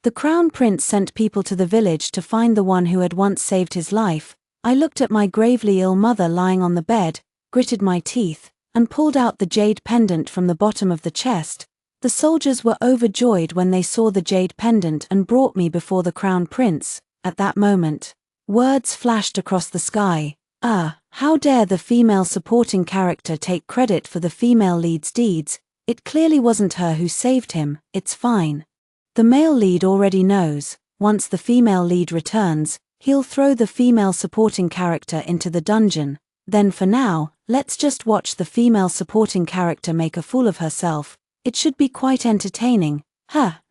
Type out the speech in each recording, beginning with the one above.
The Crown Prince sent people to the village to find the one who had once saved his life. I looked at my gravely ill mother lying on the bed, gritted my teeth, and pulled out the jade pendant from the bottom of the chest. The soldiers were overjoyed when they saw the jade pendant and brought me before the Crown Prince. At that moment, words flashed across the sky. How dare the female supporting character take credit for the female lead's deeds? It clearly wasn't her who saved him. It's fine. The male lead already knows, once the female lead returns, he'll throw the female supporting character into the dungeon. Then for now, let's just watch the female supporting character make a fool of herself. It should be quite entertaining.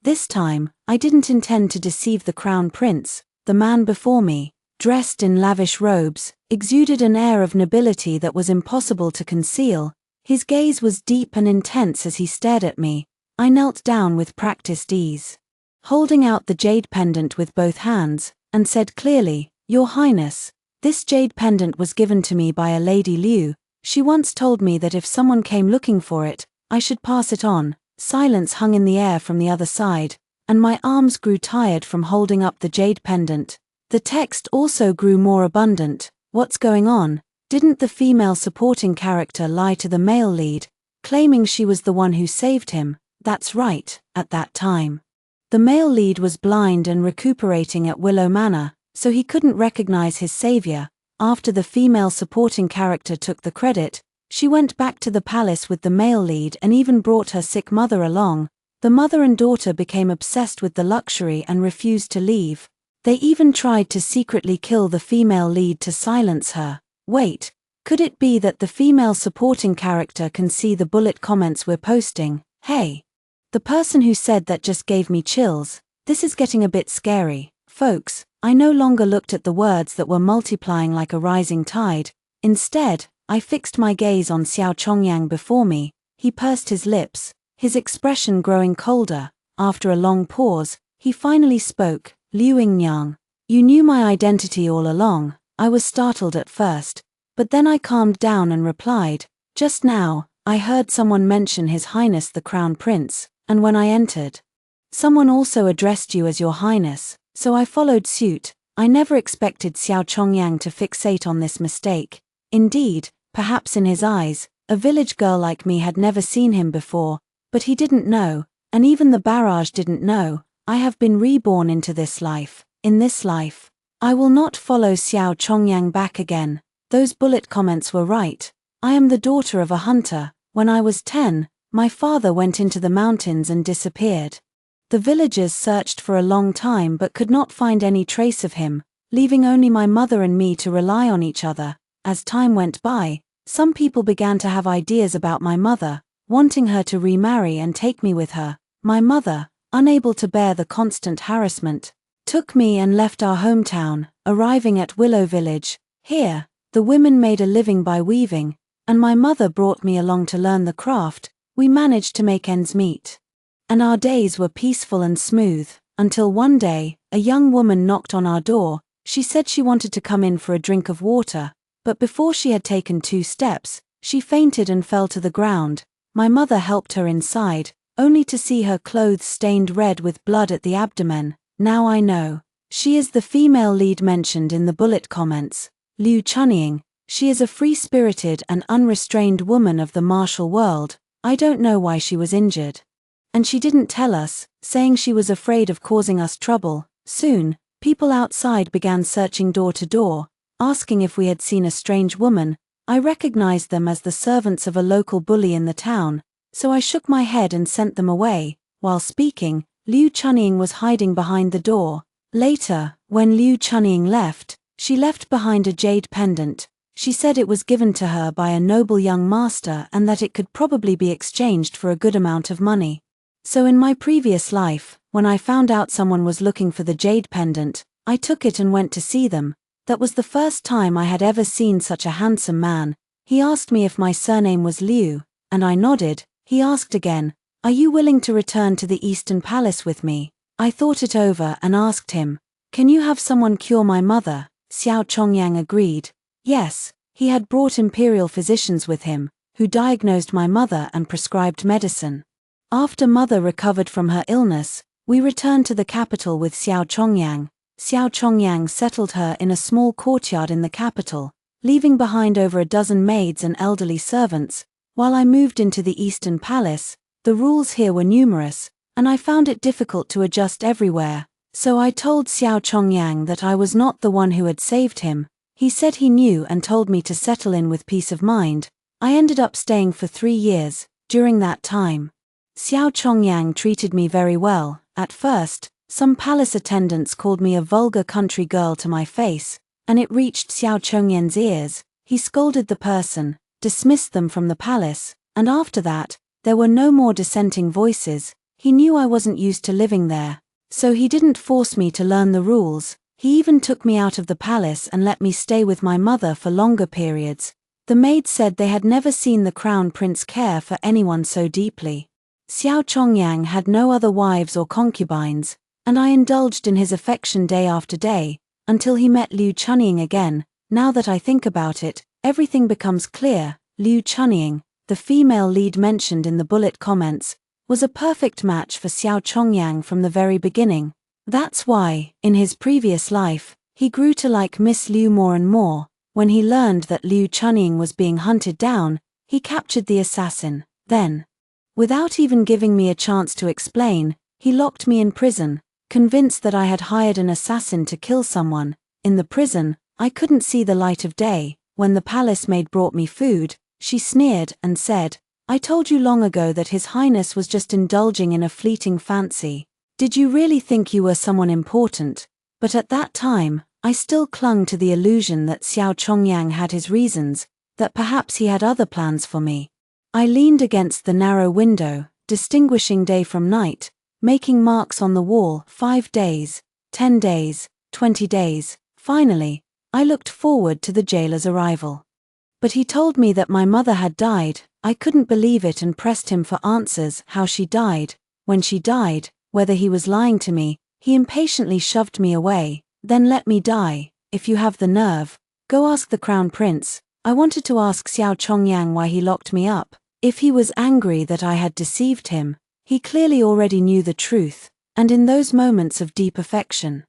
This time, I didn't intend to deceive the Crown Prince. The man before me, dressed in lavish robes, exuded an air of nobility that was impossible to conceal. His gaze was deep and intense as he stared at me. I knelt down with practiced ease, holding out the jade pendant with both hands, and said clearly, "Your Highness, this jade pendant was given to me by a Lady Liu. She once told me that if someone came looking for it, I should pass it on." Silence hung in the air from the other side, and my arms grew tired from holding up the jade pendant. The text also grew more abundant. What's going on? Didn't the female supporting character lie to the male lead, claiming she was the one who saved him? That's right, at that time. The male lead was blind and recuperating at Willow Manor, so he couldn't recognize his savior. After the female supporting character took the credit, she went back to the palace with the male lead and even brought her sick mother along. The mother and daughter became obsessed with the luxury and refused to leave. They even tried to secretly kill the female lead to silence her. Wait, could it be that the female supporting character can see the bullet comments we're posting? Hey! The person who said that just gave me chills. This is getting a bit scary. Folks, I no longer looked at the words that were multiplying like a rising tide. Instead, I fixed my gaze on Xiao Chongyang before me. He pursed his lips, his expression growing colder. After a long pause, he finally spoke. "Liu Yingyang, you knew my identity all along." I was startled at first, but then I calmed down and replied, "Just now, I heard someone mention His Highness the Crown Prince, and when I entered, someone also addressed you as Your Highness, so I followed suit." I never expected Xiao Chongyang to fixate on this mistake. Indeed, perhaps in his eyes, a village girl like me had never seen him before, but he didn't know, and even the barrage didn't know. I have been reborn into this life. In this life, I will not follow Xiao Chongyang back again. Those bullet comments were right. I am the daughter of a hunter. When I was 10, my father went into the mountains and disappeared. The villagers searched for a long time but could not find any trace of him, leaving only my mother and me to rely on each other. As time went by, some people began to have ideas about my mother, wanting her to remarry and take me with her. My mother, unable to bear the constant harassment, took me and left our hometown, arriving at Willow Village. Here, the women made a living by weaving, and my mother brought me along to learn the craft. We managed to make ends meet, and our days were peaceful and smooth, until one day, a young woman knocked on our door. She said she wanted to come in for a drink of water, but before she had taken 2 steps, she fainted and fell to the ground. My mother helped her inside, only to see her clothes stained red with blood at the abdomen. Now I know. She is the female lead mentioned in the bullet comments. Liu Chunying. She is a free-spirited and unrestrained woman of the martial world. I don't know why she was injured. And she didn't tell us, saying she was afraid of causing us trouble. Soon, people outside began searching door to door, asking if we had seen a strange woman. I recognized them as the servants of a local bully in the town, so I shook my head and sent them away. While speaking, Liu Chunying was hiding behind the door. Later, when Liu Chunying left, she left behind a jade pendant. She said it was given to her by a noble young master and that it could probably be exchanged for a good amount of money. So in my previous life, when I found out someone was looking for the jade pendant, I took it and went to see them. That was the first time I had ever seen such a handsome man. He asked me if my surname was Liu, and I nodded. He asked again, "Are you willing to return to the Eastern Palace with me?" I thought it over and asked him, "Can you have someone cure my mother?" Xiao Chongyang agreed. Yes, he had brought imperial physicians with him, who diagnosed my mother and prescribed medicine. After mother recovered from her illness, We returned to the capital with Xiao Chongyang. Xiao Chongyang settled her in a small courtyard in the capital, leaving behind over a dozen maids and elderly servants. While I moved into the Eastern Palace, the rules here were numerous, and I found it difficult to adjust everywhere. So I told Xiao Chongyang that I was not the one who had saved him. He said he knew and told me to settle in with peace of mind. I ended up staying for 3 years. During that time, Xiao Chongyang treated me very well. At first, some palace attendants called me a vulgar country girl to my face, and it reached Xiao Chongyang's ears. He scolded the person, dismissed them from the palace, and after that, there were no more dissenting voices. He knew I wasn't used to living there, so he didn't force me to learn the rules. He even took me out of the palace and let me stay with my mother for longer periods. The maids said they had never seen the crown prince care for anyone so deeply. Xiao Chongyang had no other wives or concubines, and I indulged in his affection day after day, until he met Liu Chunying again. Now that I think about it, everything becomes clear. Liu Chunying, the female lead mentioned in the bullet comments, was a perfect match for Xiao Chongyang from the very beginning. That's why, in his previous life, he grew to like Miss Liu more and more. When he learned that Liu Chunying was being hunted down, he captured the assassin. Then, without even giving me a chance to explain, he locked me in prison, convinced that I had hired an assassin to kill someone. In the prison, I couldn't see the light of day. When the palace maid brought me food, she sneered and said, "I told you long ago that His Highness was just indulging in a fleeting fancy. Did you really think you were someone important?" But at that time, I still clung to the illusion that Xiao Chongyang had his reasons, that perhaps he had other plans for me. I leaned against the narrow window, distinguishing day from night, making marks on the wall. 5 days, 10 days, 20 days. Finally, I looked forward to the jailer's arrival. But he told me that my mother had died. I couldn't believe it and pressed him for answers. How she died, when she died, whether he was lying to me. He impatiently shoved me away. "Then let me die, if you have the nerve. Go ask the crown prince." I wanted to ask Xiao Chongyang why he locked me up. If he was angry that I had deceived him, he clearly already knew the truth. And in those moments of deep affection,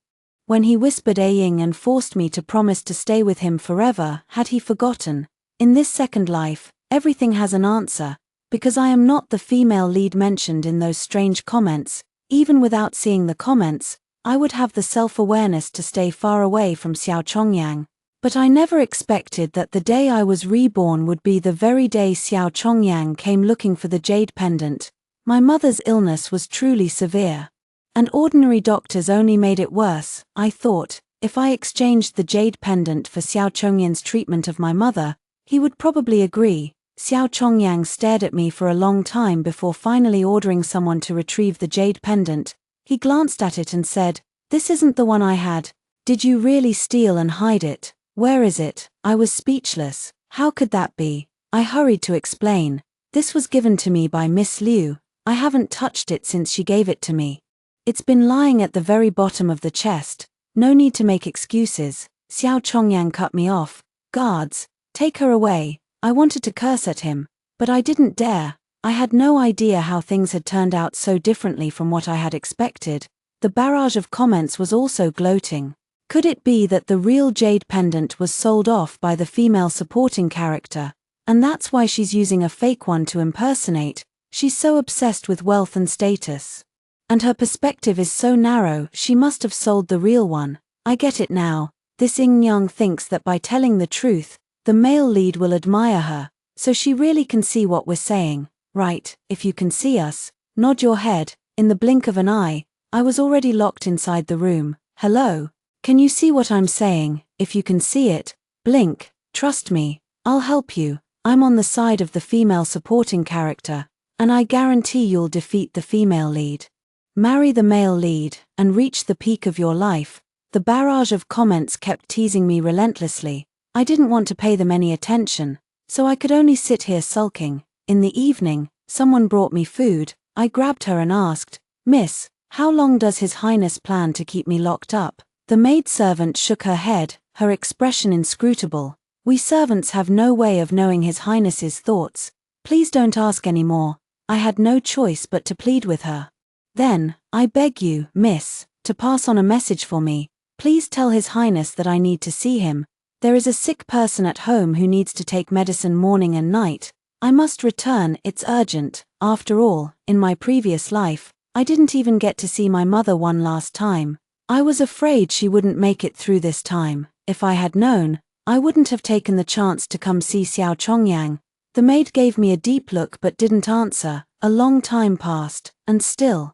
when he whispered Ying and forced me to promise to stay with him forever, had he forgotten? In this second life, everything has an answer, because I am not the female lead mentioned in those strange comments. Even without seeing the comments, I would have the self-awareness to stay far away from Xiao Chongyang. But I never expected that the day I was reborn would be the very day Xiao Chongyang came looking for the jade pendant. My mother's illness was truly severe, and ordinary doctors only made it worse. I thought, if I exchanged the jade pendant for Xiao Chongyang's treatment of my mother, he would probably agree. Xiao Chongyang stared at me for a long time before finally ordering someone to retrieve the jade pendant. He glanced at it and said, "This isn't the one I had. Did you really steal and hide it? Where is it?" I was speechless. How could that be? I hurried to explain. "This was given to me by Miss Liu. I haven't touched it since she gave it to me. It's been lying at the very bottom of the chest. No need to make excuses." Xiao Chongyang cut me off. "Guards, take her away." I wanted to curse at him, but I didn't dare. I had no idea how things had turned out so differently from what I had expected. The barrage of comments was also gloating. Could it be that the real jade pendant was sold off by the female supporting character, and that's why she's using a fake one to impersonate? She's so obsessed with wealth and status, and her perspective is so narrow. She must have sold the real one. I get it now. This Ying Yang thinks that by telling the truth, the male lead will admire her, so she really can see what we're saying. Right, if you can see us, nod your head. In the blink of an eye, I was already locked inside the room. "Hello? Can you see what I'm saying? If you can see it, blink. Trust me, I'll help you. I'm on the side of the female supporting character, and I guarantee you'll defeat the female lead. Marry the male lead, and reach the peak of your life." The barrage of comments kept teasing me relentlessly. I didn't want to pay them any attention, so I could only sit here sulking. In the evening, someone brought me food. I grabbed her and asked, "Miss, how long does His Highness plan to keep me locked up?" The maidservant shook her head, her expression inscrutable. "We servants have no way of knowing His Highness's thoughts. Please don't ask any more." I had no choice but to plead with her. Then, I beg you, miss, to pass on a message for me. Please tell His Highness that I need to see him. There is a sick person at home who needs to take medicine morning and night. I must return, it's urgent. After all, in my previous life, I didn't even get to see my mother one last time. I was afraid she wouldn't make it through this time. If I had known, I wouldn't have taken the chance to come see Xiao Chongyang. The maid gave me a deep look but didn't answer. A long time passed, and still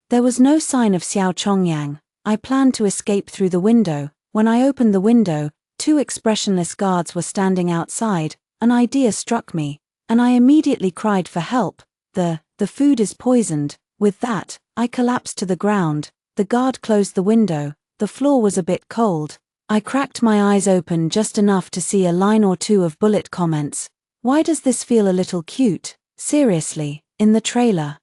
there was no sign of Xiao Chongyang. I planned to escape through the window. When I opened the window, two expressionless guards were standing outside. An idea struck me, and I immediately cried for help. The food is poisoned. With that, I collapsed to the ground. The guard closed the window. The floor was a bit cold. I cracked my eyes open just enough to see a line or two of bullet comments. Why does this feel a little cute? Seriously, in the trailer.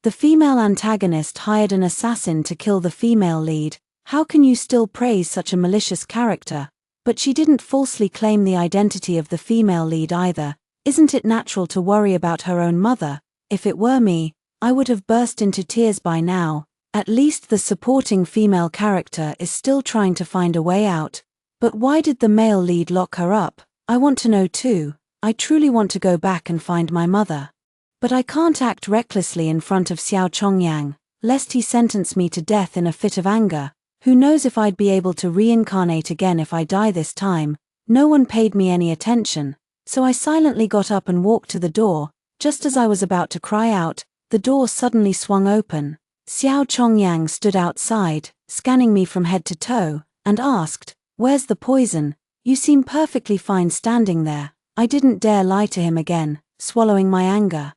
The female antagonist hired an assassin to kill the female lead. How can you still praise such a malicious character? But she didn't falsely claim the identity of the female lead either. Isn't it natural to worry about her own mother? If it were me, I would have burst into tears by now. At least the supporting female character is still trying to find a way out. But why did the male lead lock her up? I want to know too. I truly want to go back and find my mother. But I can't act recklessly in front of Xiao Chongyang, lest he sentence me to death in a fit of anger. Who knows if I'd be able to reincarnate again if I die this time. No one paid me any attention, so I silently got up and walked to the door. Just as I was about to cry out, the door suddenly swung open. Xiao Chongyang stood outside, scanning me from head to toe, and asked, "Where's the poison? You seem perfectly fine standing there." I didn't dare lie to him again, swallowing my anger.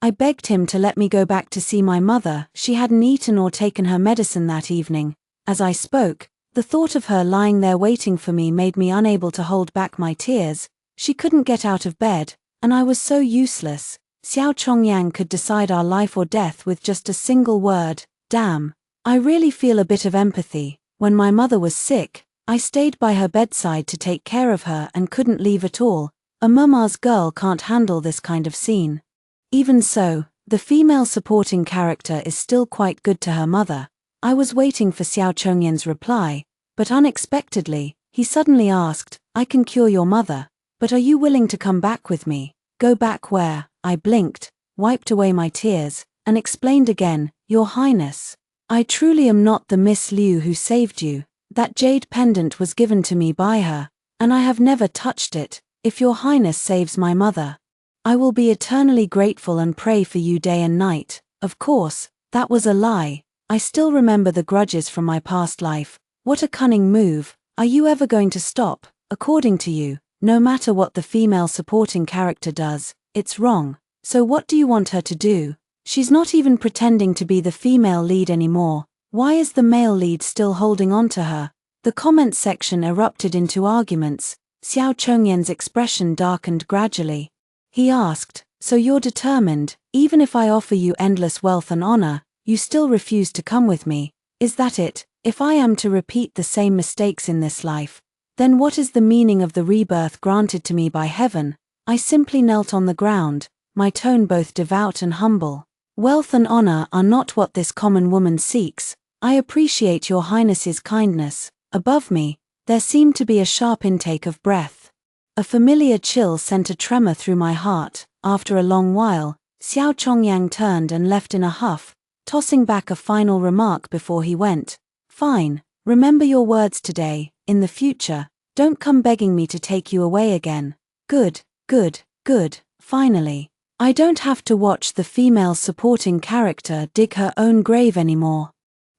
I begged him to let me go back to see my mother. She hadn't eaten or taken her medicine that evening. As I spoke, the thought of her lying there waiting for me made me unable to hold back my tears. She couldn't get out of bed, and I was so useless. Xiao Chongyang could decide our life or death with just a single word. Damn. I really feel a bit of empathy. When my mother was sick, I stayed by her bedside to take care of her and couldn't leave at all. A mama's girl can't handle this kind of scene. Even so, the female supporting character is still quite good to her mother. I was waiting for Xiao Chongyang's reply, but unexpectedly, he suddenly asked, "I can cure your mother, but are you willing to come back with me?" "Go back where?" I blinked, wiped away my tears, and explained again, "Your Highness, I truly am not the Miss Liu who saved you. That jade pendant was given to me by her, and I have never touched it. If your Highness saves my mother, I will be eternally grateful and pray for you day and night." Of course, that was a lie. I still remember the grudges from my past life. What a cunning move. Are you ever going to stop? According to you, no matter what the female supporting character does, it's wrong. So what do you want her to do? She's not even pretending to be the female lead anymore. Why is the male lead still holding on to her? The comment section erupted into arguments. Xiao Chongyang's expression darkened gradually. He asked, "So you're determined, even if I offer you endless wealth and honor, you still refuse to come with me? Is that it? If I am to repeat the same mistakes in this life, then what is the meaning of the rebirth granted to me by heaven?" I simply knelt on the ground, my tone both devout and humble. "Wealth and honor are not what this common woman seeks. I appreciate your Highness's kindness." Above me, there seemed to be a sharp intake of breath. A familiar chill sent a tremor through my heart. After a long while, Xiao Chongyang turned and left in a huff, tossing back a final remark before he went. "Fine, remember your words today. In the future, don't come begging me to take you away again." Good, good, good, finally. I don't have to watch the female supporting character dig her own grave anymore.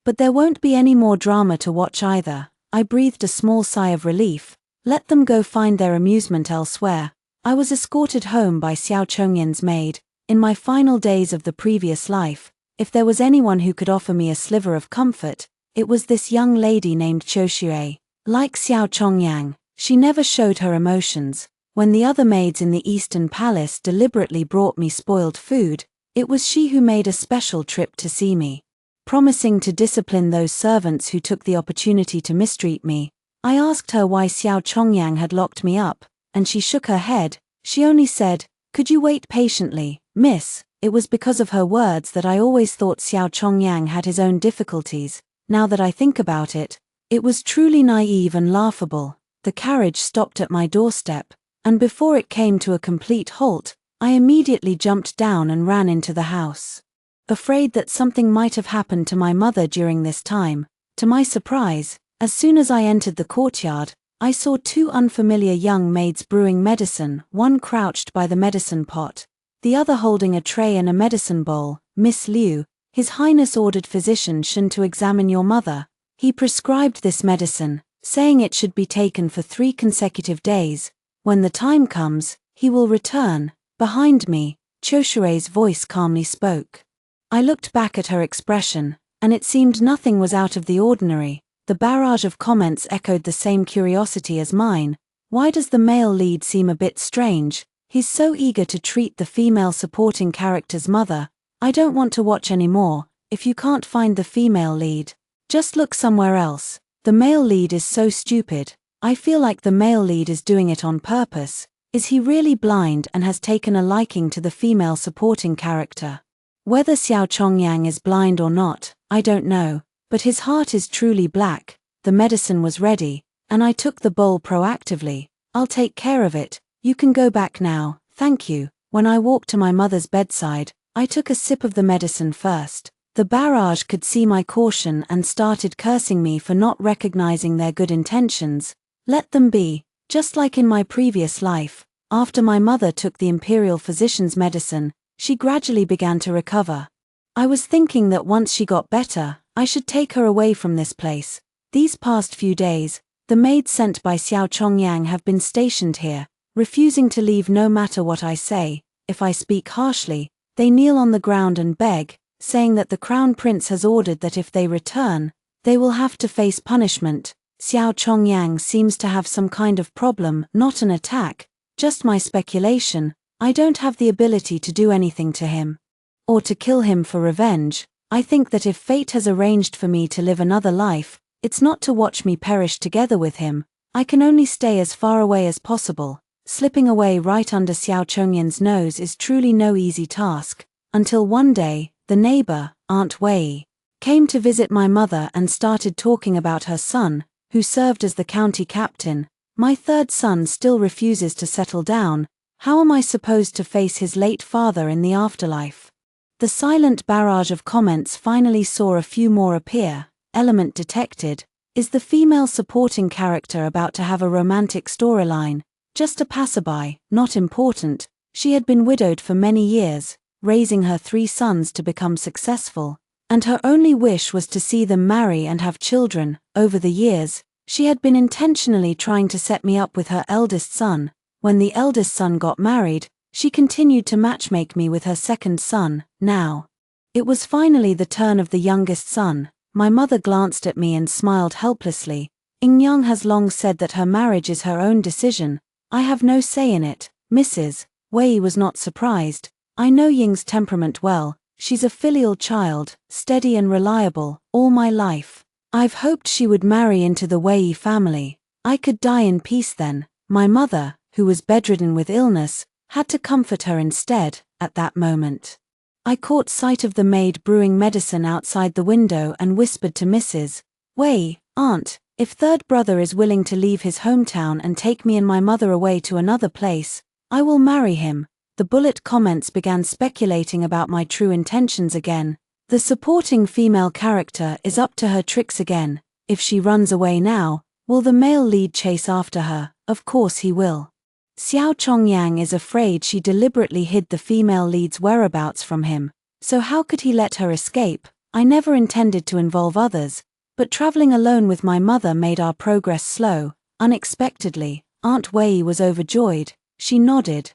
But there won't be any more drama to watch either. I breathed a small sigh of relief. Let them go find their amusement elsewhere. I was escorted home by Xiao Chongyang's maid. In my final days of the previous life, if there was anyone who could offer me a sliver of comfort, it was this young lady named Qiu. Like Xiao Chongyang, she never showed her emotions. When the other maids in the Eastern Palace deliberately brought me spoiled food, it was she who made a special trip to see me. Promising to discipline those servants who took the opportunity to mistreat me, I asked her why Xiao Chongyang had locked me up, and she shook her head. She only said, "Could you wait patiently, miss? it was because of her words that I always thought Xiao Chongyang had his own difficulties. Now that I think about it, it was truly naive and laughable. The carriage stopped at my doorstep, and before it came to a complete halt, I immediately jumped down and ran into the house. Afraid that something might have happened to my mother during this time, to my surprise, as soon as I entered the courtyard, I saw two unfamiliar young maids brewing medicine, one crouched by the medicine pot, the other holding a tray and a medicine bowl. "Miss Liu, His Highness ordered physician Shen to examine your mother. He prescribed this medicine, saying it should be taken for 3 consecutive days. When the time comes, he will return." Behind me, Choshure's voice calmly spoke. I looked back at her expression, and it seemed nothing was out of the ordinary. The barrage of comments echoed the same curiosity as mine. Why does the male lead seem a bit strange? He's so eager to treat the female supporting character's mother. I don't want to watch anymore. If you can't find the female lead, just look somewhere else. The male lead is so stupid. I feel like the male lead is doing it on purpose. Is he really blind and has taken a liking to the female supporting character? Whether Xiao Chongyang is blind or not, I don't know, but his heart is truly black. The medicine was ready, and I took the bowl proactively. "I'll take care of it. You can go back now, thank you." When I walked to my mother's bedside, I took a sip of the medicine first. The barrage could see my caution and started cursing me for not recognizing their good intentions. Let them be. Just like in my previous life, after my mother took the imperial physician's medicine, she gradually began to recover. I was thinking that once she got better, I should take her away from this place. These past few days, the maids sent by Xiao Chongyang have been stationed here, refusing to leave no matter what I say. If I speak harshly, they kneel on the ground and beg, saying that the Crown Prince has ordered that if they return, they will have to face punishment. Xiao Chongyang seems to have some kind of problem, not an attack, just my speculation. I don't have the ability to do anything to him, or to kill him for revenge. I think that if fate has arranged for me to live another life, it's not to watch me perish together with him. I can only stay as far away as possible. Slipping away right under Xiao Chongyang's nose is truly no easy task, until one day, the neighbor, Aunt Wei, came to visit my mother and started talking about her son, who served as the county captain. My third son still refuses to settle down. How am I supposed to face his late father in the afterlife? The silent barrage of comments finally saw a few more appear. Element detected. Is the female supporting character about to have a romantic storyline? Just a passerby, not important. She had been widowed for many years, raising her 3 sons to become successful, and her only wish was to see them marry and have children. Over the years, she had been intentionally trying to set me up with her eldest son. When the eldest son got married, she continued to matchmake me with her second son. Now, it was finally the turn of the youngest son. My mother glanced at me and smiled helplessly. "Yang has long said that her marriage is her own decision. I have no say in it." Mrs. Wei was not surprised. "I know Ying's temperament well. She's a filial child, steady and reliable, all my life. I've hoped she would marry into the Wei family. I could die in peace then." My mother, who was bedridden with illness, had to comfort her instead. At that moment, I caught sight of the maid brewing medicine outside the window and whispered to Mrs. Wei, "Aunt, if third brother is willing to leave his hometown and take me and my mother away to another place, I will marry him." The bullet comments began speculating about my true intentions again. The supporting female character is up to her tricks again. If she runs away now, will the male lead chase after her? Of course he will. Xiao Chongyang is afraid she deliberately hid the female lead's whereabouts from him, so how could he let her escape? I never intended to involve others, but traveling alone with my mother made our progress slow. Unexpectedly, Aunt Wei was overjoyed. She nodded.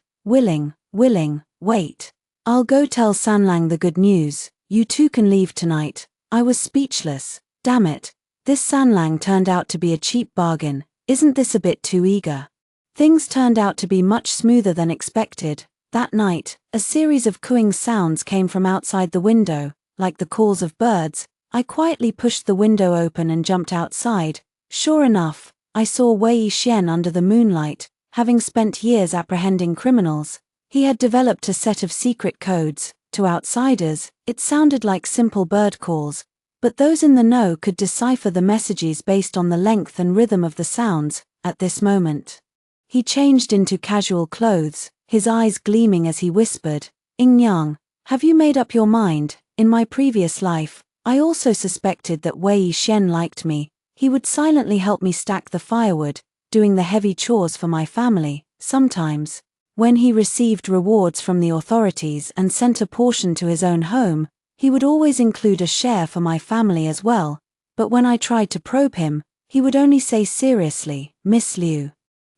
Willing, wait. I'll go tell Sanlang the good news. You two can leave tonight." I was speechless. Damn it. This Sanlang turned out to be a cheap bargain. Isn't this a bit too eager? Things turned out to be much smoother than expected. That night, a series of cooing sounds came from outside the window, like the calls of birds. I quietly pushed the window open and jumped outside. Sure enough, I saw Wei Xian under the moonlight. Having spent years apprehending criminals, he had developed a set of secret codes. To outsiders, it sounded like simple bird calls, but those in the know could decipher the messages based on the length and rhythm of the sounds. At this moment, he changed into casual clothes, his eyes gleaming as he whispered, "Ing Yang, have you made up your mind? In my previous life, I also suspected that Wei Shen liked me. He would silently help me stack the firewood, doing the heavy chores for my family. Sometimes, when he received rewards from the authorities and sent a portion to his own home, he would always include a share for my family as well. But when I tried to probe him, he would only say seriously, 'Miss Liu,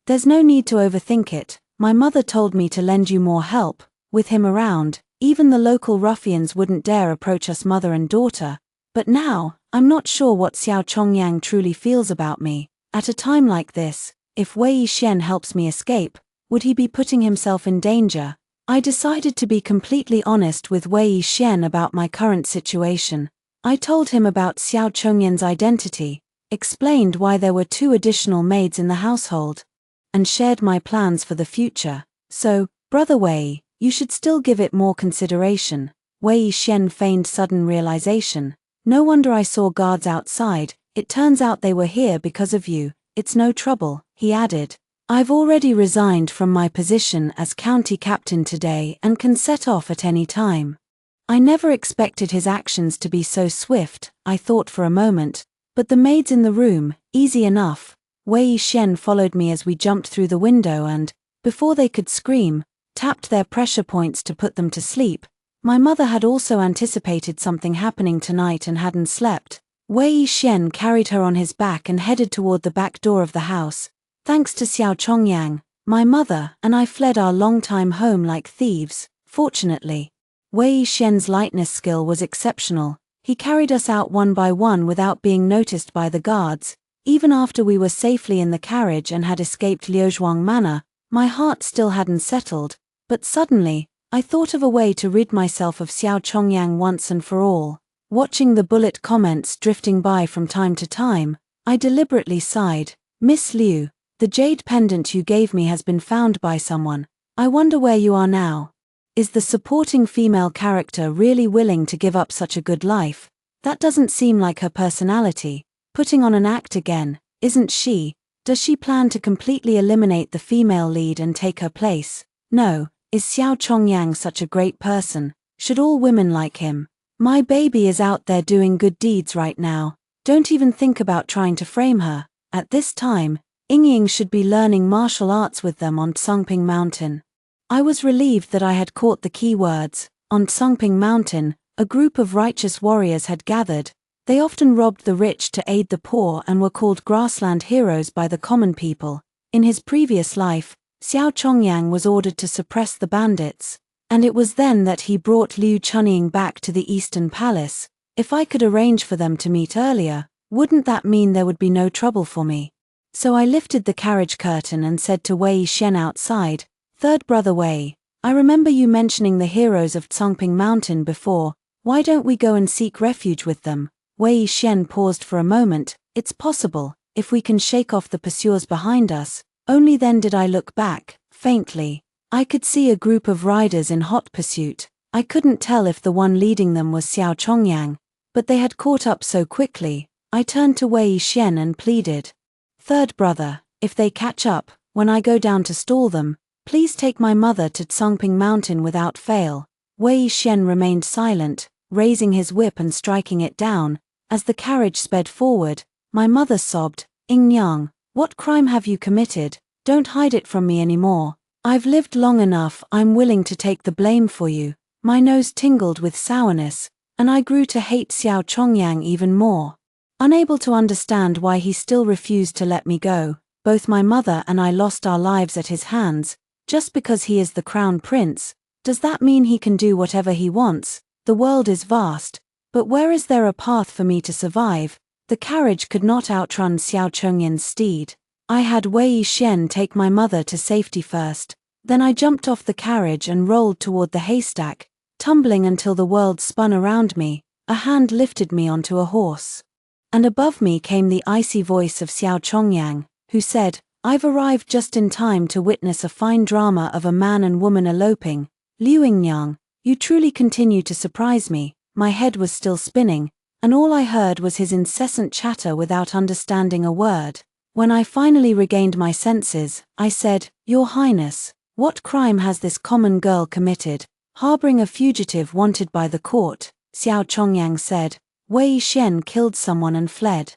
there's no need to overthink it. My mother told me to lend you more help. With him around, even the local ruffians wouldn't dare approach us mother and daughter. But now, I'm not sure what Xiao Chongyang truly feels about me. At a time like this, if Wei Shen helps me escape, would he be putting himself in danger?' I decided to be completely honest with Wei Shen about my current situation. I told him about Xiao Chongyan's identity, explained why there were 2 additional maids in the household, and shared my plans for the future. "So, Brother Wei, you should still give it more consideration." Wei Shen feigned sudden realization. "No wonder I saw guards outside. It turns out they were here because of you. It's no trouble," he added. "I've already resigned from my position as county captain today and can set off at any time." I never expected his actions to be so swift, I thought for a moment, but the maids in the room, easy enough. Wei Shen followed me as we jumped through the window and, before they could scream, tapped their pressure points to put them to sleep. My mother had also anticipated something happening tonight and hadn't slept. Wei Shen carried her on his back and headed toward the back door of the house. Thanks to Xiao Chongyang, my mother and I fled our long-time home like thieves. Fortunately, Wei Shen's lightness skill was exceptional. He carried us out one by one without being noticed by the guards. Even after we were safely in the carriage and had escaped Liuzhuang Manor, my heart still hadn't settled. But suddenly, I thought of a way to rid myself of Xiao Chongyang once and for all. Watching the bullet comments drifting by from time to time, I deliberately sighed. "Miss Liu, the jade pendant you gave me has been found by someone. I wonder where you are now. Is the supporting female character really willing to give up such a good life? That doesn't seem like her personality. Putting on an act again, isn't she? Does she plan to completely eliminate the female lead and take her place? No, is Xiao Chongyang such a great person? Should all women like him? My baby is out there doing good deeds right now. Don't even think about trying to frame her. At this time, Ying should be learning martial arts with them on Tsongping Mountain." I was relieved that I had caught the key words. On Tsongping Mountain, a group of righteous warriors had gathered. They often robbed the rich to aid the poor and were called grassland heroes by the common people. In his previous life, Xiao Chongyang was ordered to suppress the bandits, and it was then that he brought Liu Chunying back to the Eastern Palace. If I could arrange for them to meet earlier, wouldn't that mean there would be no trouble for me? So I lifted the carriage curtain and said to Wei Shen outside, "Third brother Wei, I remember you mentioning the heroes of Tsongping Mountain before. Why don't we go and seek refuge with them?" Wei Shen paused for a moment. "It's possible, if we can shake off the pursuers behind us." Only then did I look back, faintly. I could see a group of riders in hot pursuit. I couldn't tell if the one leading them was Xiao Chongyang, but they had caught up so quickly. I turned to Wei Shen and pleaded, "Third brother, if they catch up, when I go down to stall them, please take my mother to Tsongping Mountain without fail." Wei Shen remained silent, raising his whip and striking it down. As the carriage sped forward, my mother sobbed, "Ying Yang, what crime have you committed? Don't hide it from me anymore. I've lived long enough, I'm willing to take the blame for you." My nose tingled with sourness, and I grew to hate Xiao Chongyang even more. Unable to understand why he still refused to let me go, both my mother and I lost our lives at his hands. Just because he is the crown prince, does that mean he can do whatever he wants? The world is vast, but where is there a path for me to survive? The carriage could not outrun Xiao Chongyang's steed. I had Wei Shen take my mother to safety first. Then I jumped off the carriage and rolled toward the haystack, tumbling until the world spun around me. A hand lifted me onto a horse. And above me came the icy voice of Xiao Chongyang, who said, "I've arrived just in time to witness a fine drama of a man and woman eloping. Liu Yingyang, You truly continue to surprise me." My head was still spinning, and all I heard was his incessant chatter without understanding a word. When I finally regained my senses, I said, "Your Highness, what crime has this common girl committed?" "Harboring a fugitive wanted by the court," Xiao Chongyang said. "Wei Xian killed someone and fled.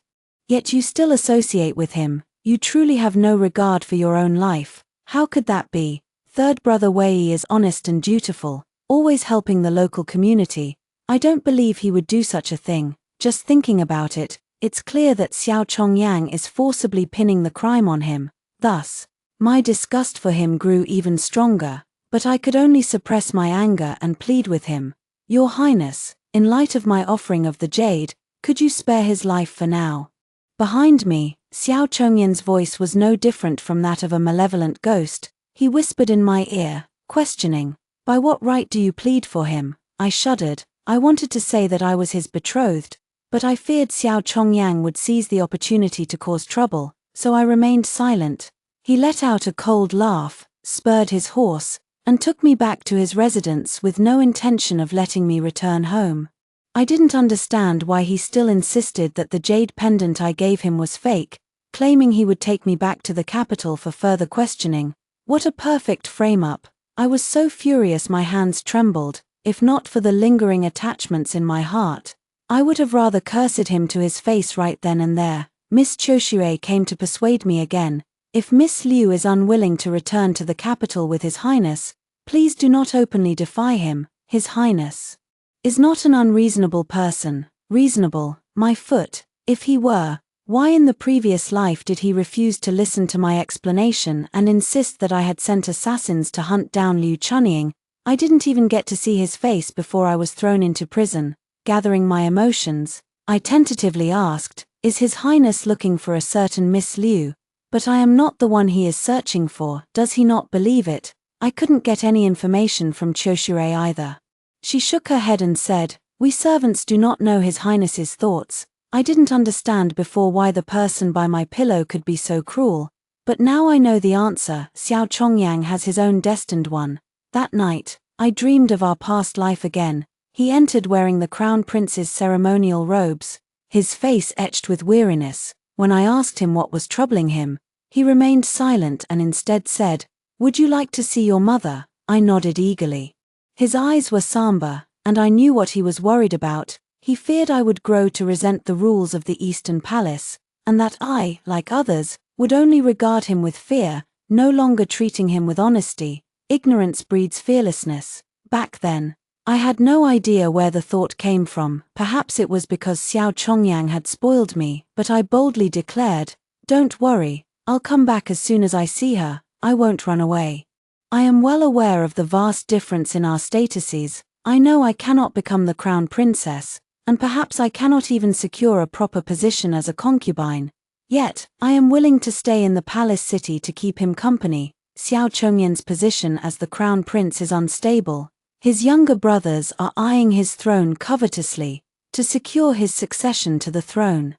Yet you still associate with him. You truly have no regard for your own life. How could that be? Third brother Wei is honest and dutiful, always helping the local community. I don't believe he would do such a thing." Just thinking about it, it's clear that Xiao Chongyang is forcibly pinning the crime on him. Thus, my disgust for him grew even stronger, but I could only suppress my anger and plead with him. "Your Highness, in light of my offering of the jade, could you spare his life for now?" Behind me, Xiao Chongyan's voice was no different from that of a malevolent ghost. He whispered in my ear, questioning, "By what right do you plead for him?" I shuddered. I wanted to say that I was his betrothed, but I feared Xiao Chongyang would seize the opportunity to cause trouble, so I remained silent. He let out a cold laugh, spurred his horse, and took me back to his residence with no intention of letting me return home. I didn't understand why he still insisted that the jade pendant I gave him was fake, claiming he would take me back to the capital for further questioning. What a perfect frame-up. I was so furious my hands trembled. If not for the lingering attachments in my heart, I would have rather cursed him to his face right then and there. Miss Choshui came to persuade me again. "If Miss Liu is unwilling to return to the capital with His Highness, please do not openly defy him. His Highness is not an unreasonable person." Reasonable, my foot. If he were, why in the previous life did he refuse to listen to my explanation and insist that I had sent assassins to hunt down Liu Chunying? I didn't even get to see his face before I was thrown into prison. Gathering my emotions, I tentatively asked, "Is His Highness looking for a certain Miss Liu? But I am not the one he is searching for. Does he not believe it?" I couldn't get any information from Choshure either. She shook her head and said, "We servants do not know His Highness's thoughts." I didn't understand before why the person by my pillow could be so cruel, but now I know the answer. Xiao Chongyang has his own destined one. That night, I dreamed of our past life again. He entered wearing the crown prince's ceremonial robes, his face etched with weariness. When I asked him what was troubling him, he remained silent and instead said, "Would you like to see your mother?" I nodded eagerly. His eyes were somber, and I knew what he was worried about. He feared I would grow to resent the rules of the Eastern Palace, and that I, like others, would only regard him with fear, no longer treating him with honesty. Ignorance breeds fearlessness. Back then, I had no idea where the thought came from. Perhaps it was because Xiao Chongyang had spoiled me, but I boldly declared, "Don't worry, I'll come back as soon as I see her. I won't run away. I am well aware of the vast difference in our statuses. I know I cannot become the crown princess, and perhaps I cannot even secure a proper position as a concubine. Yet, I am willing to stay in the palace city to keep him company." Xiao Chongyan's position as the crown prince is unstable. His younger brothers are eyeing his throne covetously, to secure his succession to the throne.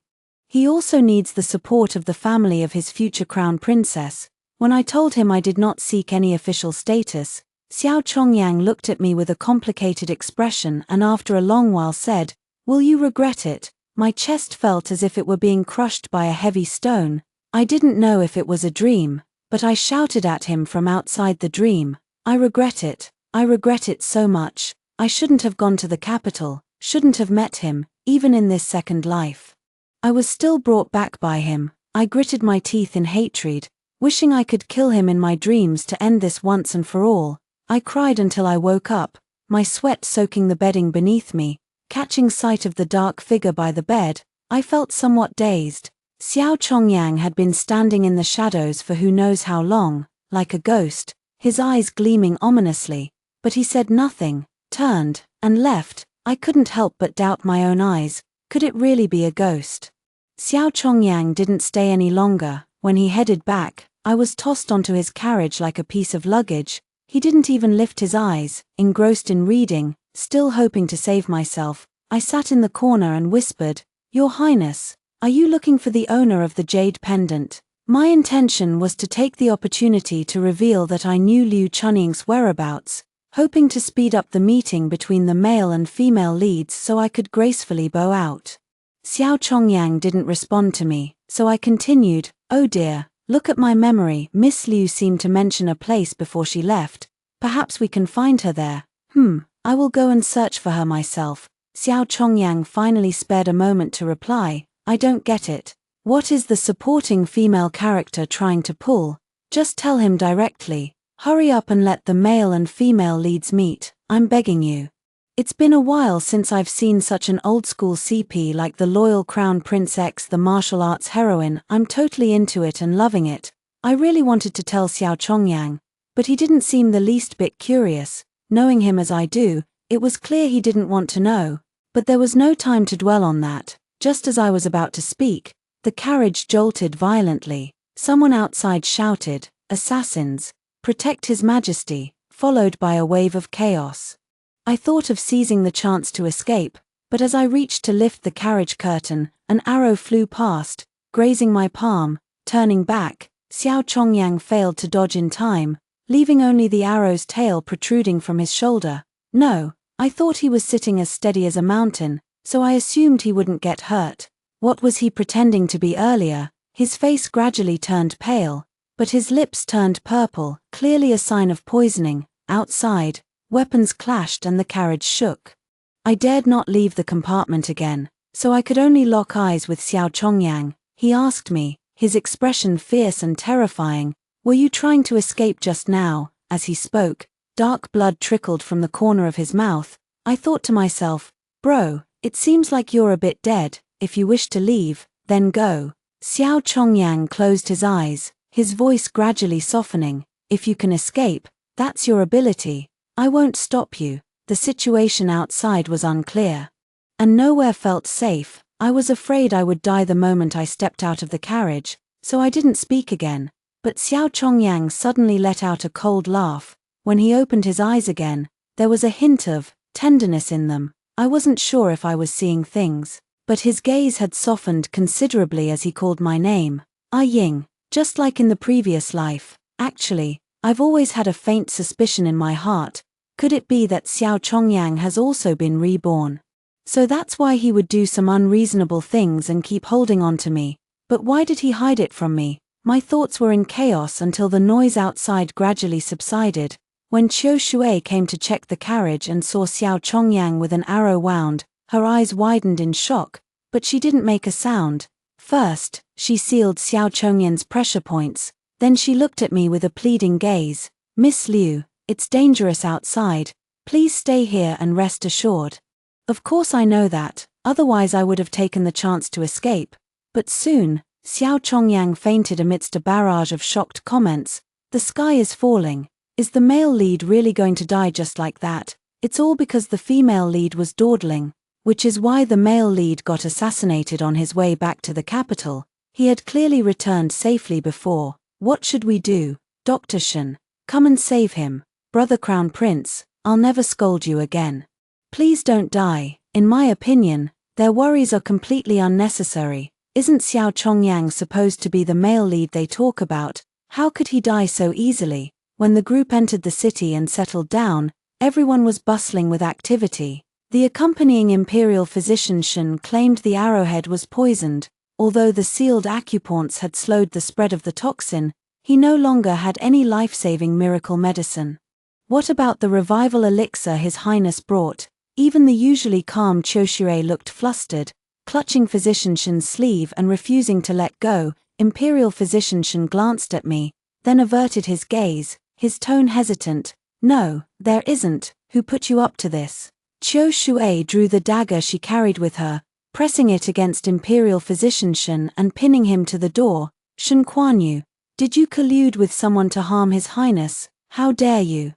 He also needs the support of the family of his future crown princess. When I told him I did not seek any official status, Xiao Chongyang looked at me with a complicated expression and after a long while said, "Will you regret it?" My chest felt as if it were being crushed by a heavy stone. I didn't know if it was a dream, but I shouted at him from outside the dream, "I regret it. I regret it so much. I shouldn't have gone to the capital, shouldn't have met him, even in this second life." I was still brought back by him. I gritted my teeth in hatred, wishing I could kill him in my dreams to end this once and for all. I cried until I woke up, my sweat soaking the bedding beneath me. Catching sight of the dark figure by the bed, I felt somewhat dazed. Xiao Chongyang had been standing in the shadows for who knows how long, like a ghost, his eyes gleaming ominously, but he said nothing, turned, and left. I couldn't help but doubt my own eyes. Could it really be a ghost? Xiao Chongyang didn't stay any longer. When he headed back, I was tossed onto his carriage like a piece of luggage. He didn't even lift his eyes, engrossed in reading, still hoping to save myself. I sat in the corner and whispered, "Your Highness, are you looking for the owner of the jade pendant?" My intention was to take the opportunity to reveal that I knew Liu Chunying's whereabouts. hoping to speed up the meeting between the male and female leads so I could gracefully bow out. Xiao Chongyang didn't respond to me, so I continued, "Oh dear, look at my memory. Miss Liu seemed to mention a place before she left. Perhaps we can find her there. I will go and search for her myself." Xiao Chongyang finally spared a moment to reply, "I don't get it. What is the supporting female character trying to pull? Just tell him directly. Hurry up and let the male and female leads meet, I'm begging you." It's been a while since I've seen such an old-school CP like the loyal Crown Prince X, the martial arts heroine. I'm totally into it and loving it. I really wanted to tell Xiao Chongyang, but he didn't seem the least bit curious. Knowing him as I do, it was clear he didn't want to know. But there was no time to dwell on that. Just as I was about to speak, the carriage jolted violently. Someone outside shouted, "Assassins! Protect His Majesty," followed by a wave of chaos. I thought of seizing the chance to escape, but as I reached to lift the carriage curtain, an arrow flew past, grazing my palm. Turning back, Xiao Chongyang failed to dodge in time, leaving only the arrow's tail protruding from his shoulder. No, I thought he was sitting as steady as a mountain, so I assumed he wouldn't get hurt. What was he pretending to be earlier? His face gradually turned pale, but his lips turned purple, clearly a sign of poisoning. Outside, weapons clashed and the carriage shook. I dared not leave the compartment again, so I could only lock eyes with Xiao Chongyang. He asked me, his expression fierce and terrifying, "Were you trying to escape just now?" As he spoke, dark blood trickled from the corner of his mouth. I thought to myself, "Bro, it seems like you're a bit dead. If you wish to leave, then go." Xiao Chongyang closed his eyes, his voice gradually softening. "If you can escape, that's your ability. I won't stop you." The situation outside was unclear, and nowhere felt safe. I was afraid I would die the moment I stepped out of the carriage, so I didn't speak again. But Xiao Chongyang suddenly let out a cold laugh. When he opened his eyes again, there was a hint of tenderness in them. I wasn't sure if I was seeing things, but his gaze had softened considerably as he called my name. "Ah Ying," just like in the previous life. Actually, I've always had a faint suspicion in my heart. Could it be that Xiao Chongyang has also been reborn? So that's why he would do some unreasonable things and keep holding on to me. But why did he hide it from me? My thoughts were in chaos until the noise outside gradually subsided. When Qiu Shui came to check the carriage and saw Xiao Chongyang with an arrow wound, her eyes widened in shock, but she didn't make a sound. First, she sealed Xiao Chongyang's pressure points, then she looked at me with a pleading gaze. "Miss Liu, it's dangerous outside. Please stay here and rest assured." Of course I know that, otherwise I would have taken the chance to escape. But soon, Xiao Chongyang fainted amidst a barrage of shocked comments. "The sky is falling. Is the male lead really going to die just like that? It's all because the female lead was dawdling, which is why the male lead got assassinated on his way back to the capital. He had clearly returned safely before. What should we do? Dr. Shen, come and save him. Brother Crown Prince, I'll never scold you again. Please don't die." In my opinion, their worries are completely unnecessary. Isn't Xiao Chongyang supposed to be the male lead they talk about? How could he die so easily? When the group entered the city and settled down, everyone was bustling with activity. The accompanying imperial physician Shen claimed the arrowhead was poisoned. Although the sealed acupoints had slowed the spread of the toxin, he no longer had any life-saving miracle medicine. What about the revival elixir His Highness brought? Even the usually calm Qiu looked flustered, clutching Physician Shen's sleeve and refusing to let go. Imperial Physician Shen glanced at me, then averted his gaze, his tone hesitant. "No, there isn't. Who put you up to this?" Qiu Shui drew the dagger she carried with her, pressing it against Imperial Physician Shen and pinning him to the door. "Shen Kuan-yu, did you collude with someone to harm His Highness? How dare you?"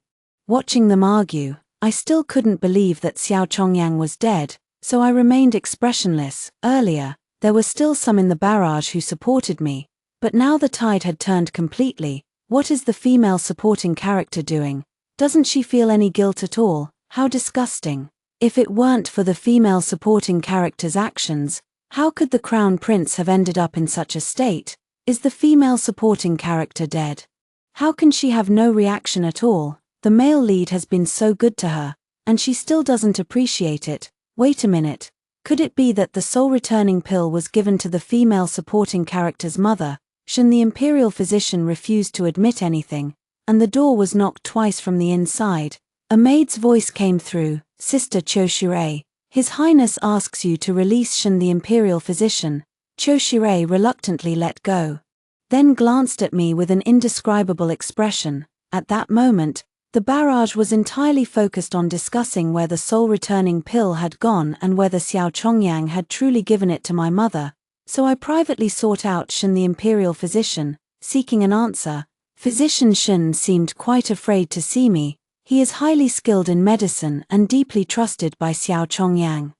Watching them argue, I still couldn't believe that Xiao Chongyang was dead, so I remained expressionless. Earlier, there were still some in the barrage who supported me, but now the tide had turned completely. What is the female supporting character doing? Doesn't she feel any guilt at all? How disgusting. If it weren't for the female supporting character's actions, how could the Crown Prince have ended up in such a state? Is the female supporting character dead? How can she have no reaction at all? The male lead has been so good to her, and she still doesn't appreciate it. Wait a minute. Could it be that the soul-returning pill was given to the female supporting character's mother? Shin, the imperial physician, refused to admit anything, and the door was knocked twice from the inside. A maid's voice came through. Sister Choshire, His Highness asks you to release Shin, the imperial physician. Choshire reluctantly let go, then glanced at me with an indescribable expression. At that moment, the barrage was entirely focused on discussing where the soul-returning pill had gone and whether Xiao Chongyang had truly given it to my mother, so I privately sought out Shin, the imperial physician, seeking an answer. Physician Shin seemed quite afraid to see me. He is highly skilled in medicine and deeply trusted by Xiao Chongyang.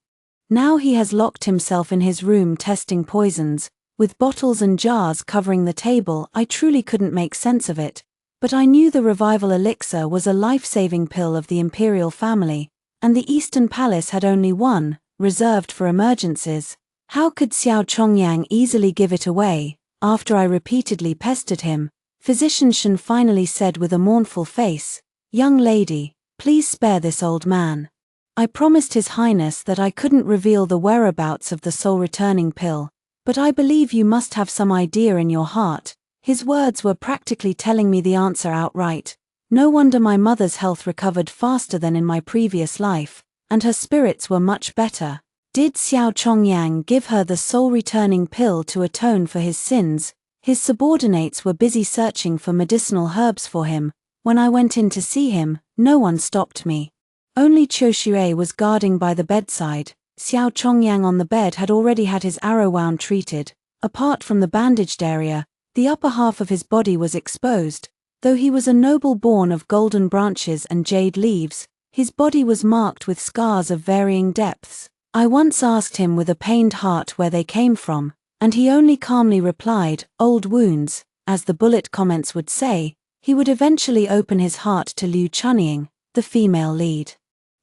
Now he has locked himself in his room testing poisons, with bottles and jars covering the table. I truly couldn't make sense of it, but I knew the revival elixir was a life-saving pill of the imperial family, and the Eastern Palace had only one, reserved for emergencies. How could Xiao Chongyang easily give it away? After I repeatedly pestered him, Physician Shin finally said with a mournful face, "Young lady, please spare this old man. I promised His Highness that I couldn't reveal the whereabouts of the soul-returning pill, but I believe you must have some idea in your heart." His words were practically telling me the answer outright. No wonder my mother's health recovered faster than in my previous life, and her spirits were much better. Did Xiao Chongyang give her the soul-returning pill to atone for his sins? His subordinates were busy searching for medicinal herbs for him. When I went in to see him, no one stopped me. Only Choshire was guarding by the bedside. Xiao Chongyang on the bed had already had his arrow wound treated. Apart from the bandaged area, the upper half of his body was exposed. Though he was a noble born of golden branches and jade leaves, his body was marked with scars of varying depths. I once asked him with a pained heart where they came from, and he only calmly replied, "Old wounds." As the bullet comments would say, he would eventually open his heart to Liu Chunying, the female lead.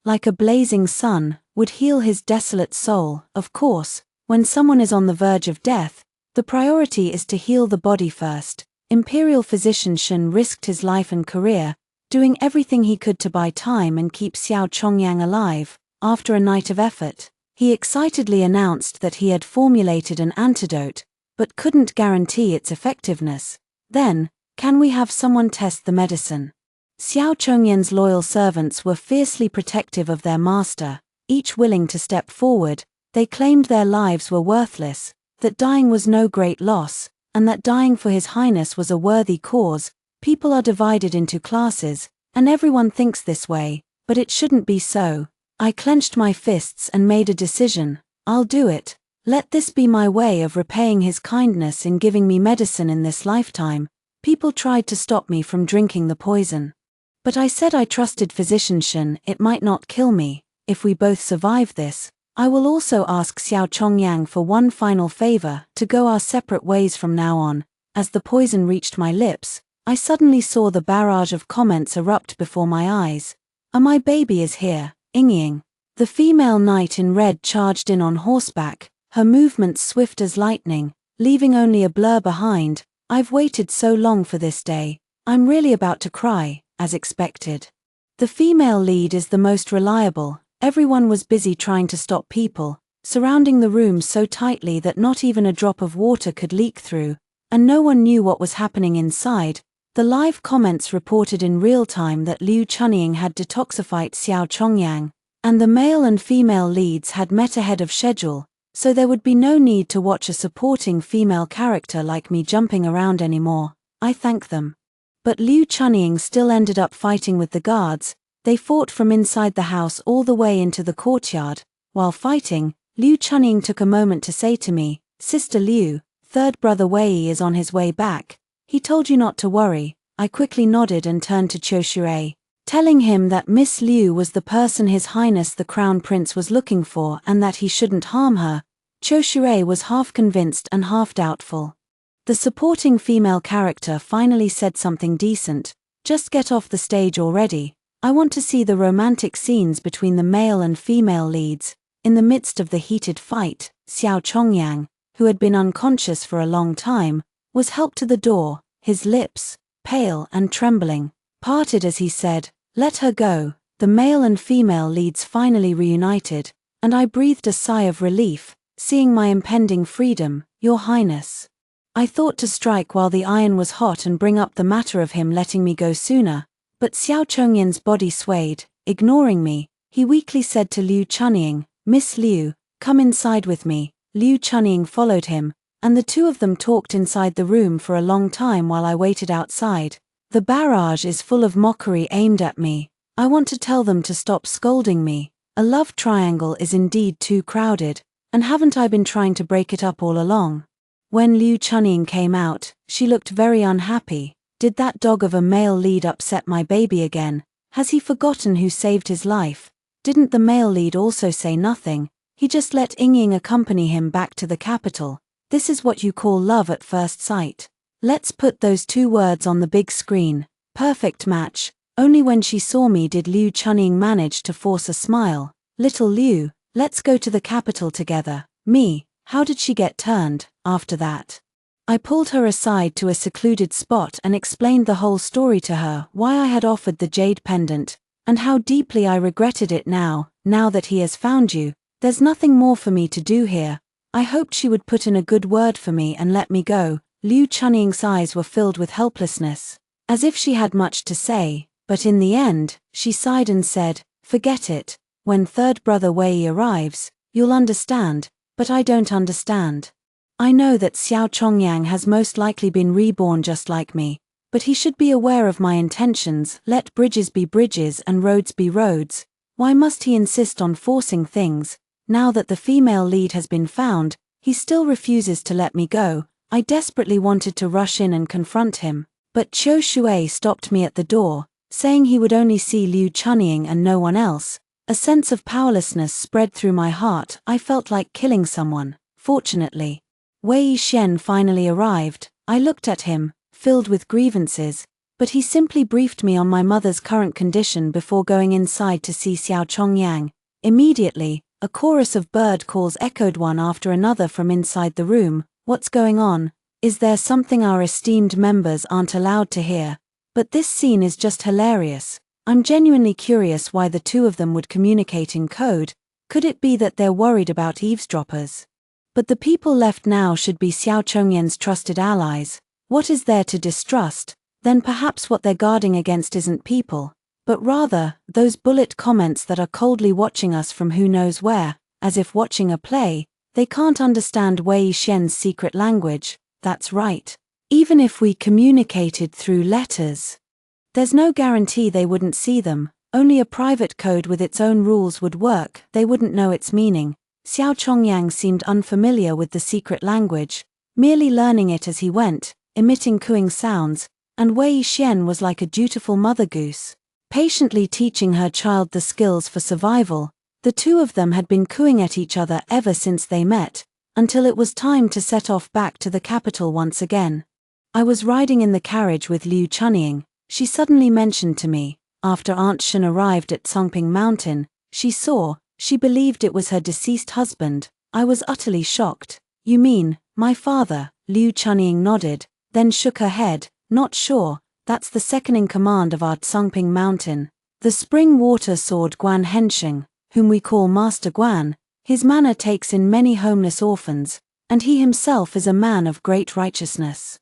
Like a blazing sun, would heal his desolate soul. Of course, when someone is on the verge of death, the priority is to heal the body first. Imperial Physician Shin risked his life and career, doing everything he could to buy time and keep Xiao Chongyang alive. After a night of effort, he excitedly announced that he had formulated an antidote, but couldn't guarantee its effectiveness. Then, "Can we have someone test the medicine?" Xiao Chongyang's loyal servants were fiercely protective of their master, each willing to step forward. They claimed their lives were worthless, that dying was no great loss, and that dying for His Highness was a worthy cause. People are divided into classes, and everyone thinks this way, but it shouldn't be so. I clenched my fists and made a decision. I'll do it. Let this be my way of repaying His kindness in giving me medicine in this lifetime. People tried to stop me from drinking the poison, but I said I trusted Physician Shin. It might not kill me. If we both survive this, I will also ask Xiao Chongyang for one final favor, to go our separate ways from now on. As the poison reached my lips, I suddenly saw the barrage of comments erupt before my eyes. My baby is here, Ying." The female knight in red charged in on horseback, her movements swift as lightning, leaving only a blur behind. I've waited so long for this day. I'm really about to cry, as expected. The female lead is the most reliable. Everyone was busy trying to stop people, surrounding the room so tightly that not even a drop of water could leak through, and no one knew what was happening inside. The live comments reported in real time that Liu Chunying had detoxified Xiao Chongyang, and the male and female leads had met ahead of schedule, so there would be no need to watch a supporting female character like me jumping around anymore. I thank them. But Liu Chunying still ended up fighting with the guards. They fought from inside the house all the way into the courtyard. While fighting, Liu Chunying took a moment to say to me, "Sister Liu, third brother Wei is on his way back. He told you not to worry." I quickly nodded and turned to Choshire, telling him that Miss Liu was the person His Highness the Crown Prince was looking for and that he shouldn't harm her. Choshire was half convinced and half doubtful. The supporting female character finally said something decent. "Just get off the stage already. I want to see the romantic scenes between the male and female leads." In the midst of the heated fight, Xiao Chongyang, who had been unconscious for a long time, was helped to the door. His lips, pale and trembling, parted as he said, Let her go. The male and female leads finally reunited, and I breathed a sigh of relief, seeing my impending freedom. Your Highness. I thought to strike while the iron was hot and bring up the matter of him letting me go sooner, but Xiao Chongyin's body swayed. Ignoring me, he weakly said to Liu Chunying, "Miss Liu, come inside with me." Liu Chunying followed him, and the two of them talked inside the room for a long time while I waited outside. The barrage is full of mockery aimed at me. I want to tell them to stop scolding me. A love triangle is indeed too crowded, and haven't I been trying to break it up all along? When Liu Chunying came out, she looked very unhappy. Did that dog of a male lead upset my baby again? Has he forgotten who saved his life? Didn't the male lead also say nothing? He just let Ying accompany him back to the capital. This is what you call love at first sight. Let's put those two words on the big screen. Perfect match. Only when she saw me did Liu Chunying manage to force a smile. Little Liu, let's go to the capital together. Me, how did she get turned, after that? I pulled her aside to a secluded spot and explained the whole story to her, why I had offered the jade pendant, and how deeply I regretted it now that he has found you. There's nothing more for me to do here. I hoped she would put in a good word for me and let me go. Liu Chunying's eyes were filled with helplessness, as if she had much to say, but in the end, she sighed and said, "Forget it. When third brother Wei arrives, you'll understand, but I don't understand. I know that Xiao Chongyang has most likely been reborn just like me, but he should be aware of my intentions. Let bridges be bridges and roads be roads. Why must he insist on forcing things? Now that the female lead has been found, he still refuses to let me go." I desperately wanted to rush in and confront him, but Qiu Shui stopped me at the door, saying he would only see Liu Chunying and no one else. A sense of powerlessness spread through my heart. I felt like killing someone. Fortunately, Wei Shen finally arrived. I looked at him, filled with grievances, but he simply briefed me on my mother's current condition before going inside to see Xiao Chongyang. Immediately, a chorus of bird calls echoed one after another from inside the room. What's going on? Is there something our esteemed members aren't allowed to hear? But this scene is just hilarious. I'm genuinely curious why the two of them would communicate in code. Could it be that they're worried about eavesdroppers? But the people left now should be Xiao Chongyin's trusted allies. What is there to distrust? Then perhaps what they're guarding against isn't people, but rather those bullet comments that are coldly watching us from who knows where, as if watching a play. They can't understand Wei Shen's secret language. That's right. Even if we communicated through letters, there's no guarantee they wouldn't see them. Only a private code with its own rules would work. They wouldn't know its meaning. Xiao Chongyang seemed unfamiliar with the secret language, merely learning it as he went, emitting cooing sounds, and Wei Shen was like a dutiful mother goose, patiently teaching her child the skills for survival. The two of them had been cooing at each other ever since they met, until it was time to set off back to the capital once again. I was riding in the carriage with Liu Chunying. She suddenly mentioned to me, after Aunt Shen arrived at Songping Mountain, she believed it was her deceased husband. I was utterly shocked. "You mean, my father?" Liu Chunying nodded, then shook her head. "Not sure, that's the second in command of our Songping Mountain. The spring water sword Guan Hensheng, whom we call Master Guan. His manner takes in many homeless orphans, and he himself is a man of great righteousness.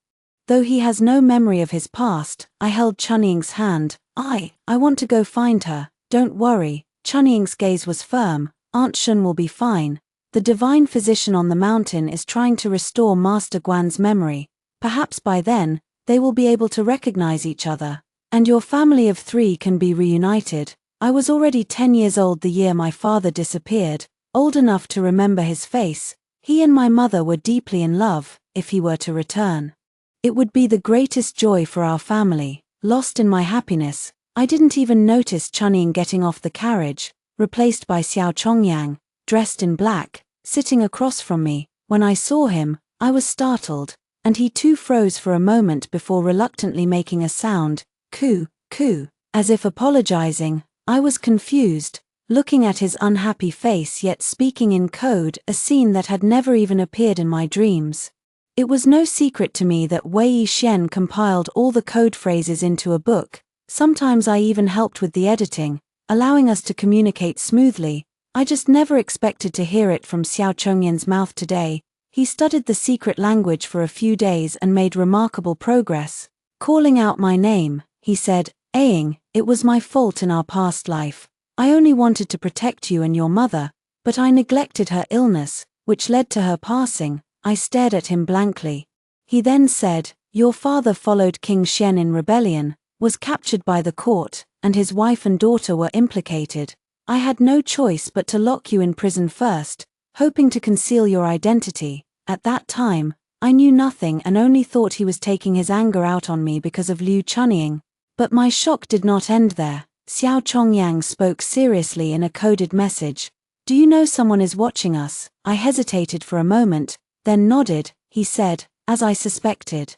Though he has no memory of his past." I held Chunying's hand. I want to go find her. Don't worry." Chunying's gaze was firm. "Aunt Shen will be fine. The divine physician on the mountain is trying to restore Master Guan's memory. Perhaps by then, they will be able to recognize each other, and your family of 3 can be reunited." I was already 10 years old the year my father disappeared, old enough to remember his face. He and my mother were deeply in love. If he were to return, it would be the greatest joy for our family. Lost in my happiness, I didn't even notice Chunying getting off the carriage, replaced by Xiao Chongyang, dressed in black, sitting across from me. When I saw him, I was startled, and he too froze for a moment before reluctantly making a sound, "Coo, coo," as if apologizing. I was confused, looking at his unhappy face yet speaking in code, a scene that had never even appeared in my dreams. It was no secret to me that Wei Shen compiled all the code phrases into a book, Sometimes I even helped with the editing, allowing us to communicate smoothly. I just never expected to hear it from Xiao Chongyan's mouth today. He studied the secret language for a few days and made remarkable progress. Calling out my name, he said, "Aang, it was my fault in our past life. I only wanted to protect you and your mother, but I neglected her illness, which led to her passing." I stared at him blankly. He then said, "Your father followed King Xian in rebellion, was captured by the court, and his wife and daughter were implicated. I had no choice but to lock you in prison first, hoping to conceal your identity. At that time, I knew nothing and only thought he was taking his anger out on me because of Liu Chunying. But my shock did not end there." Xiao Chongyang spoke seriously in a coded message. "Do you know someone is watching us?" I hesitated for a moment, then nodded. He said, "As I suspected.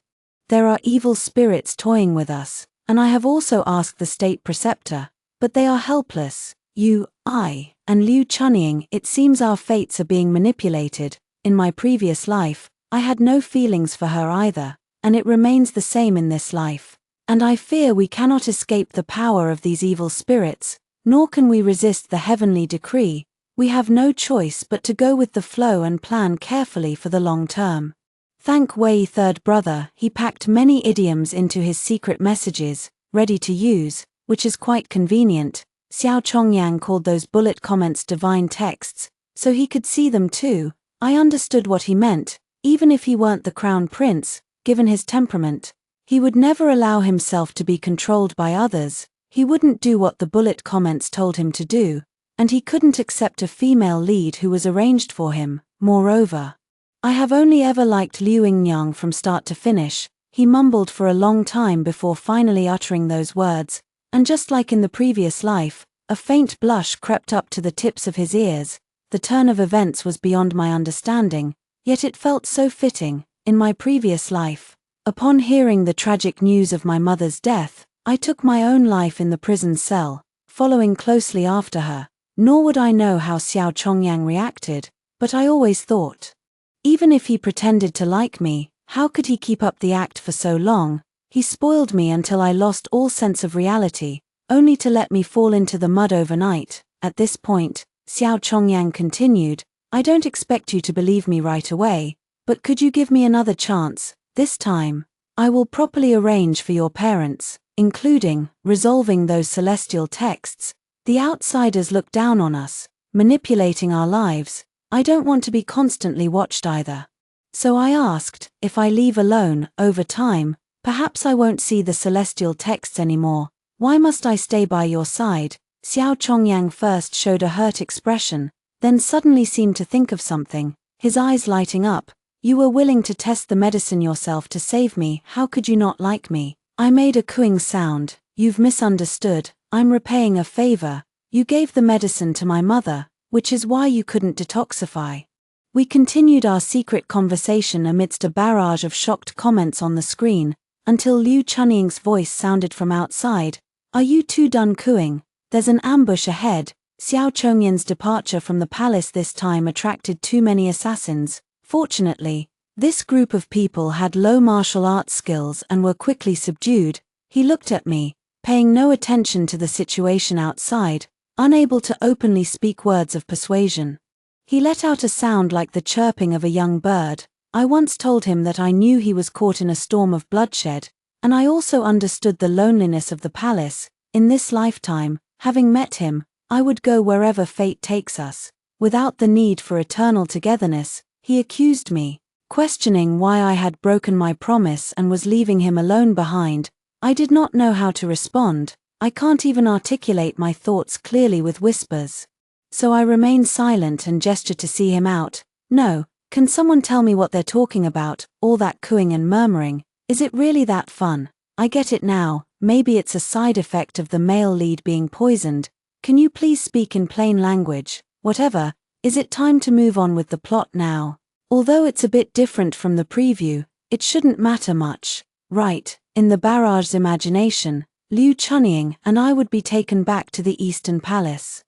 There are evil spirits toying with us, and I have also asked the state preceptor, but they are helpless. I, and Liu Chunying, it seems our fates are being manipulated. In my previous life, I had no feelings for her either, and it remains the same in this life. And I fear we cannot escape the power of these evil spirits, nor can we resist the heavenly decree. We have no choice but to go with the flow and plan carefully for the long term." Thank Wei third brother, he packed many idioms into his secret messages, ready to use, which is quite convenient. Xiao Chongyang called those bullet comments divine texts, so he could see them too. I understood what he meant. Even if he weren't the crown prince, given his temperament, he would never allow himself to be controlled by others. He wouldn't do what the bullet comments told him to do, and he couldn't accept a female lead who was arranged for him. Moreover, "I have only ever liked Liu Yingyang from start to finish." He mumbled for a long time before finally uttering those words, and just like in the previous life, a faint blush crept up to the tips of his ears. The turn of events was beyond my understanding, yet it felt so fitting. In my previous life, upon hearing the tragic news of my mother's death, I took my own life in the prison cell, following closely after her. Nor would I know how Xiao Chongyang reacted, but I always thought, even if he pretended to like me, how could he keep up the act for so long? He spoiled me until I lost all sense of reality, only to let me fall into the mud overnight. At this point, Xiao Chongyang continued, "I don't expect you to believe me right away, but could you give me another chance? This time, I will properly arrange for your parents, including resolving those celestial texts. The outsiders look down on us, manipulating our lives. I don't want to be constantly watched either." So I asked, if I leave alone, over time, perhaps I won't see the celestial texts anymore. Why must I stay by your side? Xiao Chongyang first showed a hurt expression, then suddenly seemed to think of something, his eyes lighting up. "You were willing to test the medicine yourself to save me, how could you not like me?" I made a cooing sound. "You've misunderstood. I'm repaying a favor. You gave the medicine to my mother, which is why you couldn't detoxify." We continued our secret conversation amidst a barrage of shocked comments on the screen, until Liu Chunying's voice sounded from outside. "Are you two done cooing? There's an ambush ahead." Xiao Chongyan's departure from the palace this time attracted too many assassins. Fortunately, this group of people had low martial arts skills and were quickly subdued. He looked at me, paying no attention to the situation outside, unable to openly speak words of persuasion. He let out a sound like the chirping of a young bird. I once told him that I knew he was caught in a storm of bloodshed, and I also understood the loneliness of the palace. In this lifetime, having met him, I would go wherever fate takes us, without the need for eternal togetherness. He accused me, questioning why I had broken my promise and was leaving him alone behind. I did not know how to respond. I can't even articulate my thoughts clearly with whispers. So I remained silent and gestured to see him out. "No, can someone tell me what they're talking about, all that cooing and murmuring? Is it really that fun? I get it now, maybe it's a side effect of the male lead being poisoned. Can you please speak in plain language? Whatever, is it time to move on with the plot now? Although it's a bit different from the preview, it shouldn't matter much, right?" In the barrage's imagination, Liu Chunying and I would be taken back to the Eastern Palace.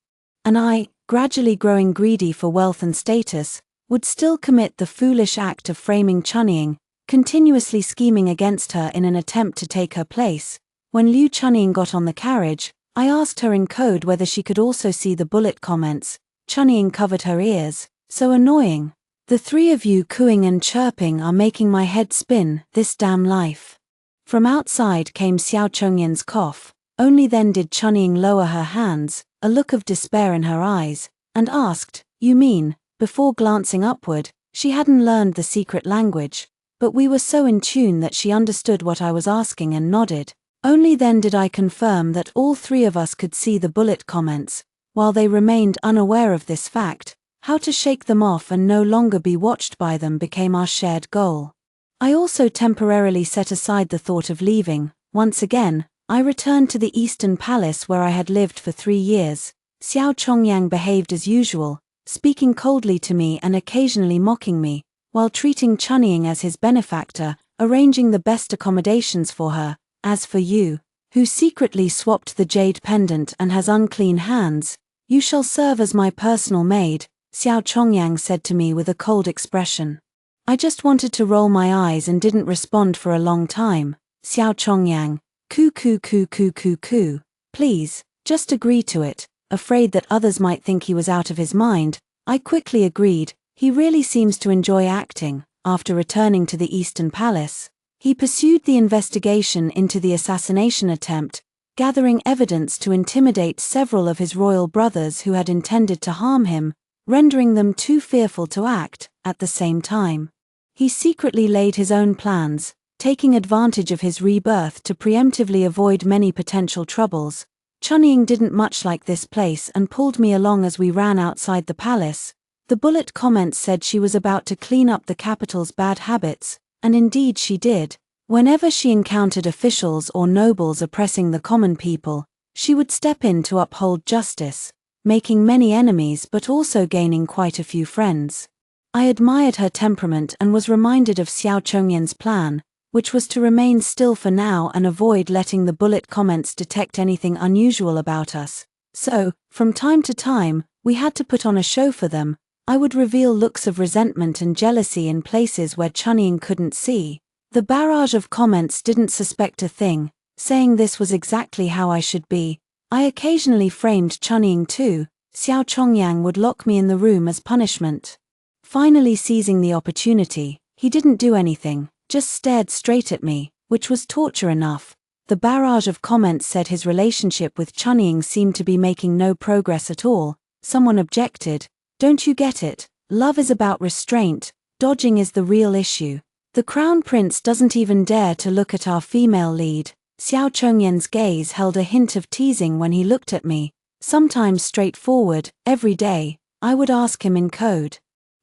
And I, gradually growing greedy for wealth and status, would still commit the foolish act of framing Chunying, continuously scheming against her in an attempt to take her place. When Liu Chunying got on the carriage, I asked her in code whether she could also see the bullet comments. Chunying covered her ears. So annoying. The three of you cooing and chirping are making my head spin, this damn life. From outside came Xiao Chongyan's cough. Only then did Chunying lower her hands, a look of despair in her eyes, and asked, "You mean?" Before glancing upward, she hadn't learned the secret language, but we were so in tune that she understood what I was asking and nodded. Only then did I confirm that all three of us could see the bullet comments. While they remained unaware of this fact, how to shake them off and no longer be watched by them became our shared goal. I also temporarily set aside the thought of leaving. Once again, I returned to the Eastern Palace where I had lived for 3 years. Xiao Chongyang behaved as usual, speaking coldly to me and occasionally mocking me, while treating Chunying as his benefactor, arranging the best accommodations for her. As for you, who secretly swapped the jade pendant and has unclean hands, you shall serve as my personal maid, Xiao Chongyang said to me with a cold expression. I just wanted to roll my eyes and didn't respond for a long time. Xiao Chongyang, coo. Please, just agree to it. Afraid that others might think he was out of his mind, I quickly agreed. He really seems to enjoy acting. After returning to the Eastern Palace, he pursued the investigation into the assassination attempt, gathering evidence to intimidate several of his royal brothers who had intended to harm him, rendering them too fearful to act. At the same time, he secretly laid his own plans, taking advantage of his rebirth to preemptively avoid many potential troubles. Chunying didn't much like this place and pulled me along as we ran outside the palace. The bullet comments said she was about to clean up the capital's bad habits, and indeed she did. Whenever she encountered officials or nobles oppressing the common people, she would step in to uphold justice, making many enemies but also gaining quite a few friends. I admired her temperament and was reminded of Xiao Chongyan's plan, which was to remain still for now and avoid letting the bullet comments detect anything unusual about us. So, from time to time, we had to put on a show for them. I would reveal looks of resentment and jealousy in places where Chunying couldn't see. The barrage of comments didn't suspect a thing, saying this was exactly how I should be. I occasionally framed Chunying too. Xiao Chongyang would lock me in the room as punishment. Finally seizing the opportunity, he didn't do anything, just stared straight at me, which was torture enough. The barrage of comments said his relationship with Chunying seemed to be making no progress at all. Someone objected, "Don't you get it? Love is about restraint, dodging is the real issue. The Crown Prince doesn't even dare to look at our female lead." Xiao Chongyan's gaze held a hint of teasing when he looked at me, sometimes straightforward. Every day, I would ask him in code,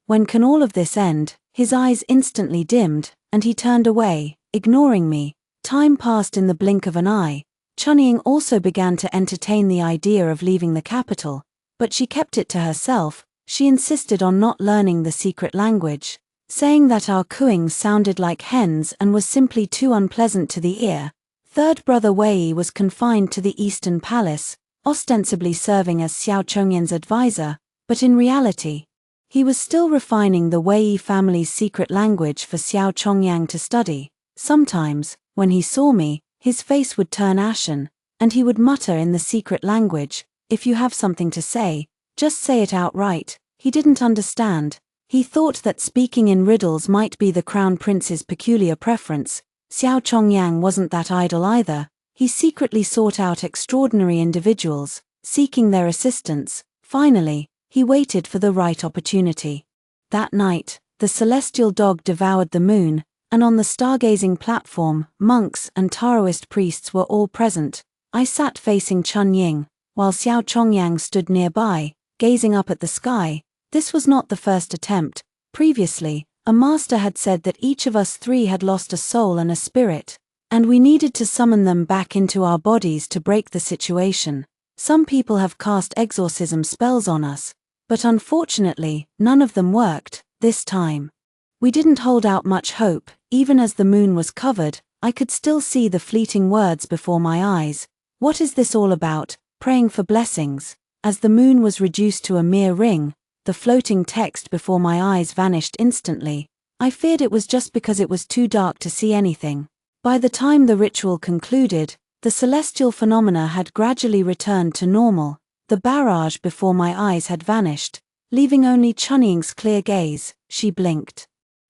"When can all of this end?" His eyes instantly dimmed, and he turned away, ignoring me. Time passed in the blink of an eye. Chunying also began to entertain the idea of leaving the capital, but she kept it to herself. She insisted on not learning the secret language, saying that our cooing sounded like hens and was simply too unpleasant to the ear. Third brother Wei was confined to the Eastern Palace, ostensibly serving as Xiao Chongyan's advisor, but in reality, he was still refining the Wei family's secret language for Xiao Chongyang to study. Sometimes, when he saw me, his face would turn ashen, and he would mutter in the secret language, "If you have something to say, just say it outright." He didn't understand. He thought that speaking in riddles might be the Crown Prince's peculiar preference. Xiao Chongyang wasn't that idle either. He secretly sought out extraordinary individuals, seeking their assistance. Finally, he waited for the right opportunity. That night, the celestial dog devoured the moon, and on the stargazing platform, monks and Taoist priests were all present. I sat facing Chunying, while Xiao Chongyang stood nearby, gazing up at the sky. This was not the first attempt. Previously, a master had said that each of us three had lost a soul and a spirit, and we needed to summon them back into our bodies to break the situation. Some people have cast exorcism spells on us, but unfortunately, none of them worked. This time, we didn't hold out much hope. Even as the moon was covered, I could still see the fleeting words before my eyes. What is this all about? Praying for blessings. As the moon was reduced to a mere ring, the floating text before my eyes vanished instantly. I feared it was just because it was too dark to see anything. By the time the ritual concluded, The celestial phenomena had gradually returned to normal. The barrage before my eyes had vanished, leaving only Chunying's clear gaze. She blinked,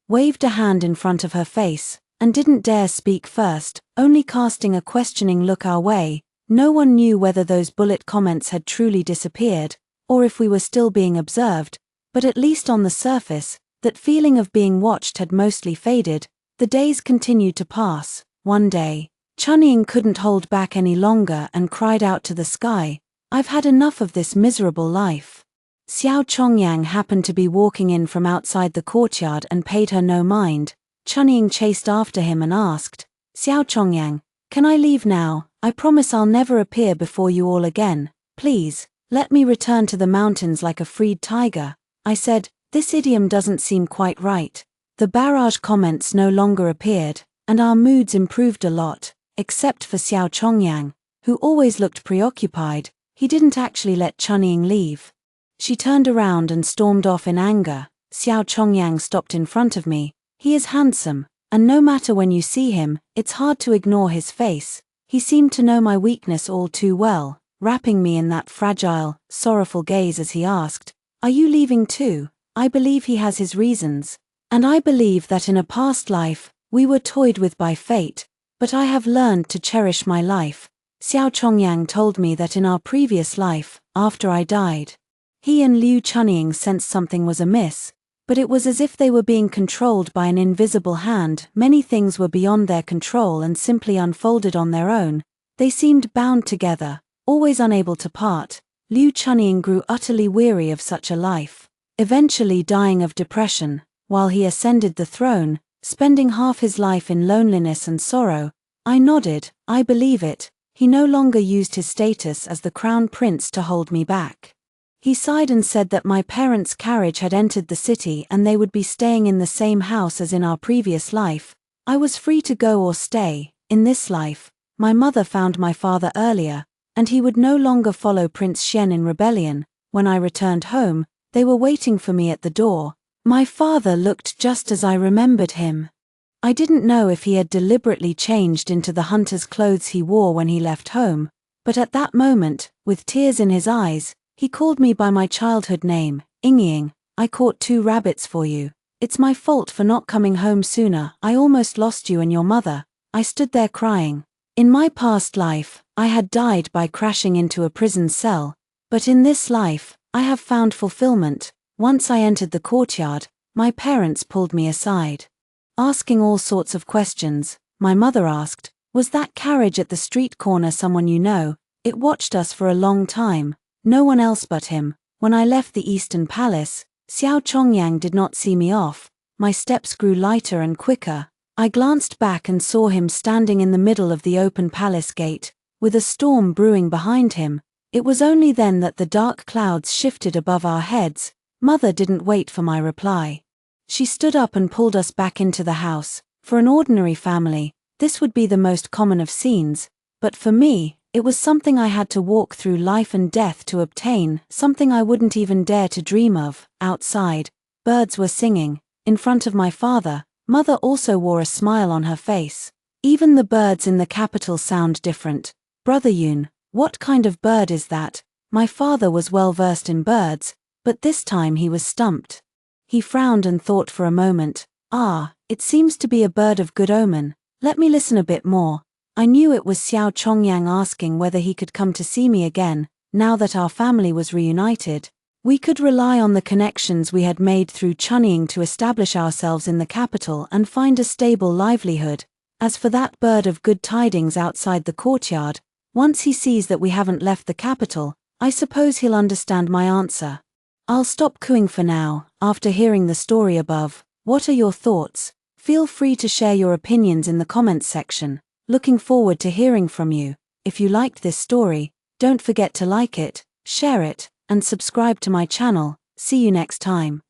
waved a hand in front of her face, and didn't dare speak first, only casting a questioning look our way. No one knew whether those bullet comments had truly disappeared, or if we were still being observed, but at least on the surface, that feeling of being watched had mostly faded. The days continued to pass. One day, Chunying couldn't hold back any longer and cried out to the sky, "I've had enough of this miserable life." Xiao Chongyang happened to be walking in from outside the courtyard and paid her no mind. Chunying chased after him and asked, "Xiao Chongyang, can I leave now? I promise I'll never appear before you all again. Please, let me return to the mountains like a freed tiger." I said, "This idiom doesn't seem quite right." The barrage comments no longer appeared, and our moods improved a lot, except for Xiao Chongyang, who always looked preoccupied. He didn't actually let Chunying leave. She turned around and stormed off in anger. Xiao Chongyang stopped in front of me. He is handsome, and no matter when you see him, it's hard to ignore his face. He seemed to know my weakness all too well, wrapping me in that fragile, sorrowful gaze as he asked, "Are you leaving too?" I believe he has his reasons, and I believe that in a past life, we were toyed with by fate, but I have learned to cherish my life. Xiao Chongyang told me that in our previous life, after I died, he and Liu Chunying sensed something was amiss, but it was as if they were being controlled by an invisible hand. Many things were beyond their control and simply unfolded on their own. They seemed bound together, always unable to part. Liu Chunying grew utterly weary of such a life, eventually dying of depression, while he ascended the throne, spending half his life in loneliness and sorrow. I nodded. I believe it. He no longer used his status as the crown prince to hold me back. He sighed and said that my parents' carriage had entered the city and they would be staying in the same house as in our previous life. I was free to go or stay. In this life, my mother found my father earlier, and he would no longer follow Prince Shen in rebellion. When I returned home, they were waiting for me at the door. My father looked just as I remembered him. I didn't know if he had deliberately changed into the hunter's clothes he wore when he left home, but at that moment, with tears in his eyes, he called me by my childhood name, Yingying. "I caught 2 rabbits for you. It's my fault for not coming home sooner. I almost lost you and your mother." I stood there crying. In my past life, I had died by crashing into a prison cell, but in this life, I have found fulfillment. Once I entered the courtyard, my parents pulled me aside, asking all sorts of questions. My mother asked, "Was that carriage at the street corner someone you know? It watched us for a long time. No one else but him." When I left the Eastern Palace, Xiao Chongyang did not see me off. My steps grew lighter and quicker. I glanced back and saw him standing in the middle of the open palace gate, with a storm brewing behind him. It was only then that the dark clouds shifted above our heads. Mother didn't wait for my reply. She stood up and pulled us back into the house. For an ordinary family, this would be the most common of scenes, but for me, it was something I had to walk through life and death to obtain, something I wouldn't even dare to dream of. Outside, birds were singing. In front of my father, Mother also wore a smile on her face. Even the birds in the capital sound different. "Brother Yun, what kind of bird is that?" My father was well versed in birds, but this time he was stumped. He frowned and thought for a moment. "Ah, it seems to be a bird of good omen. Let me listen a bit more." I knew it was Xiao Chongyang asking whether he could come to see me again. Now that our family was reunited, we could rely on the connections we had made through Chunying to establish ourselves in the capital and find a stable livelihood. As for that bird of good tidings outside the courtyard, once he sees that we haven't left the capital, I suppose he'll understand my answer. I'll stop cooing for now. After hearing the story above, what are your thoughts? Feel free to share your opinions in the comments section. Looking forward to hearing from you. If you liked this story, don't forget to like it, share it, and subscribe to my channel. See you next time.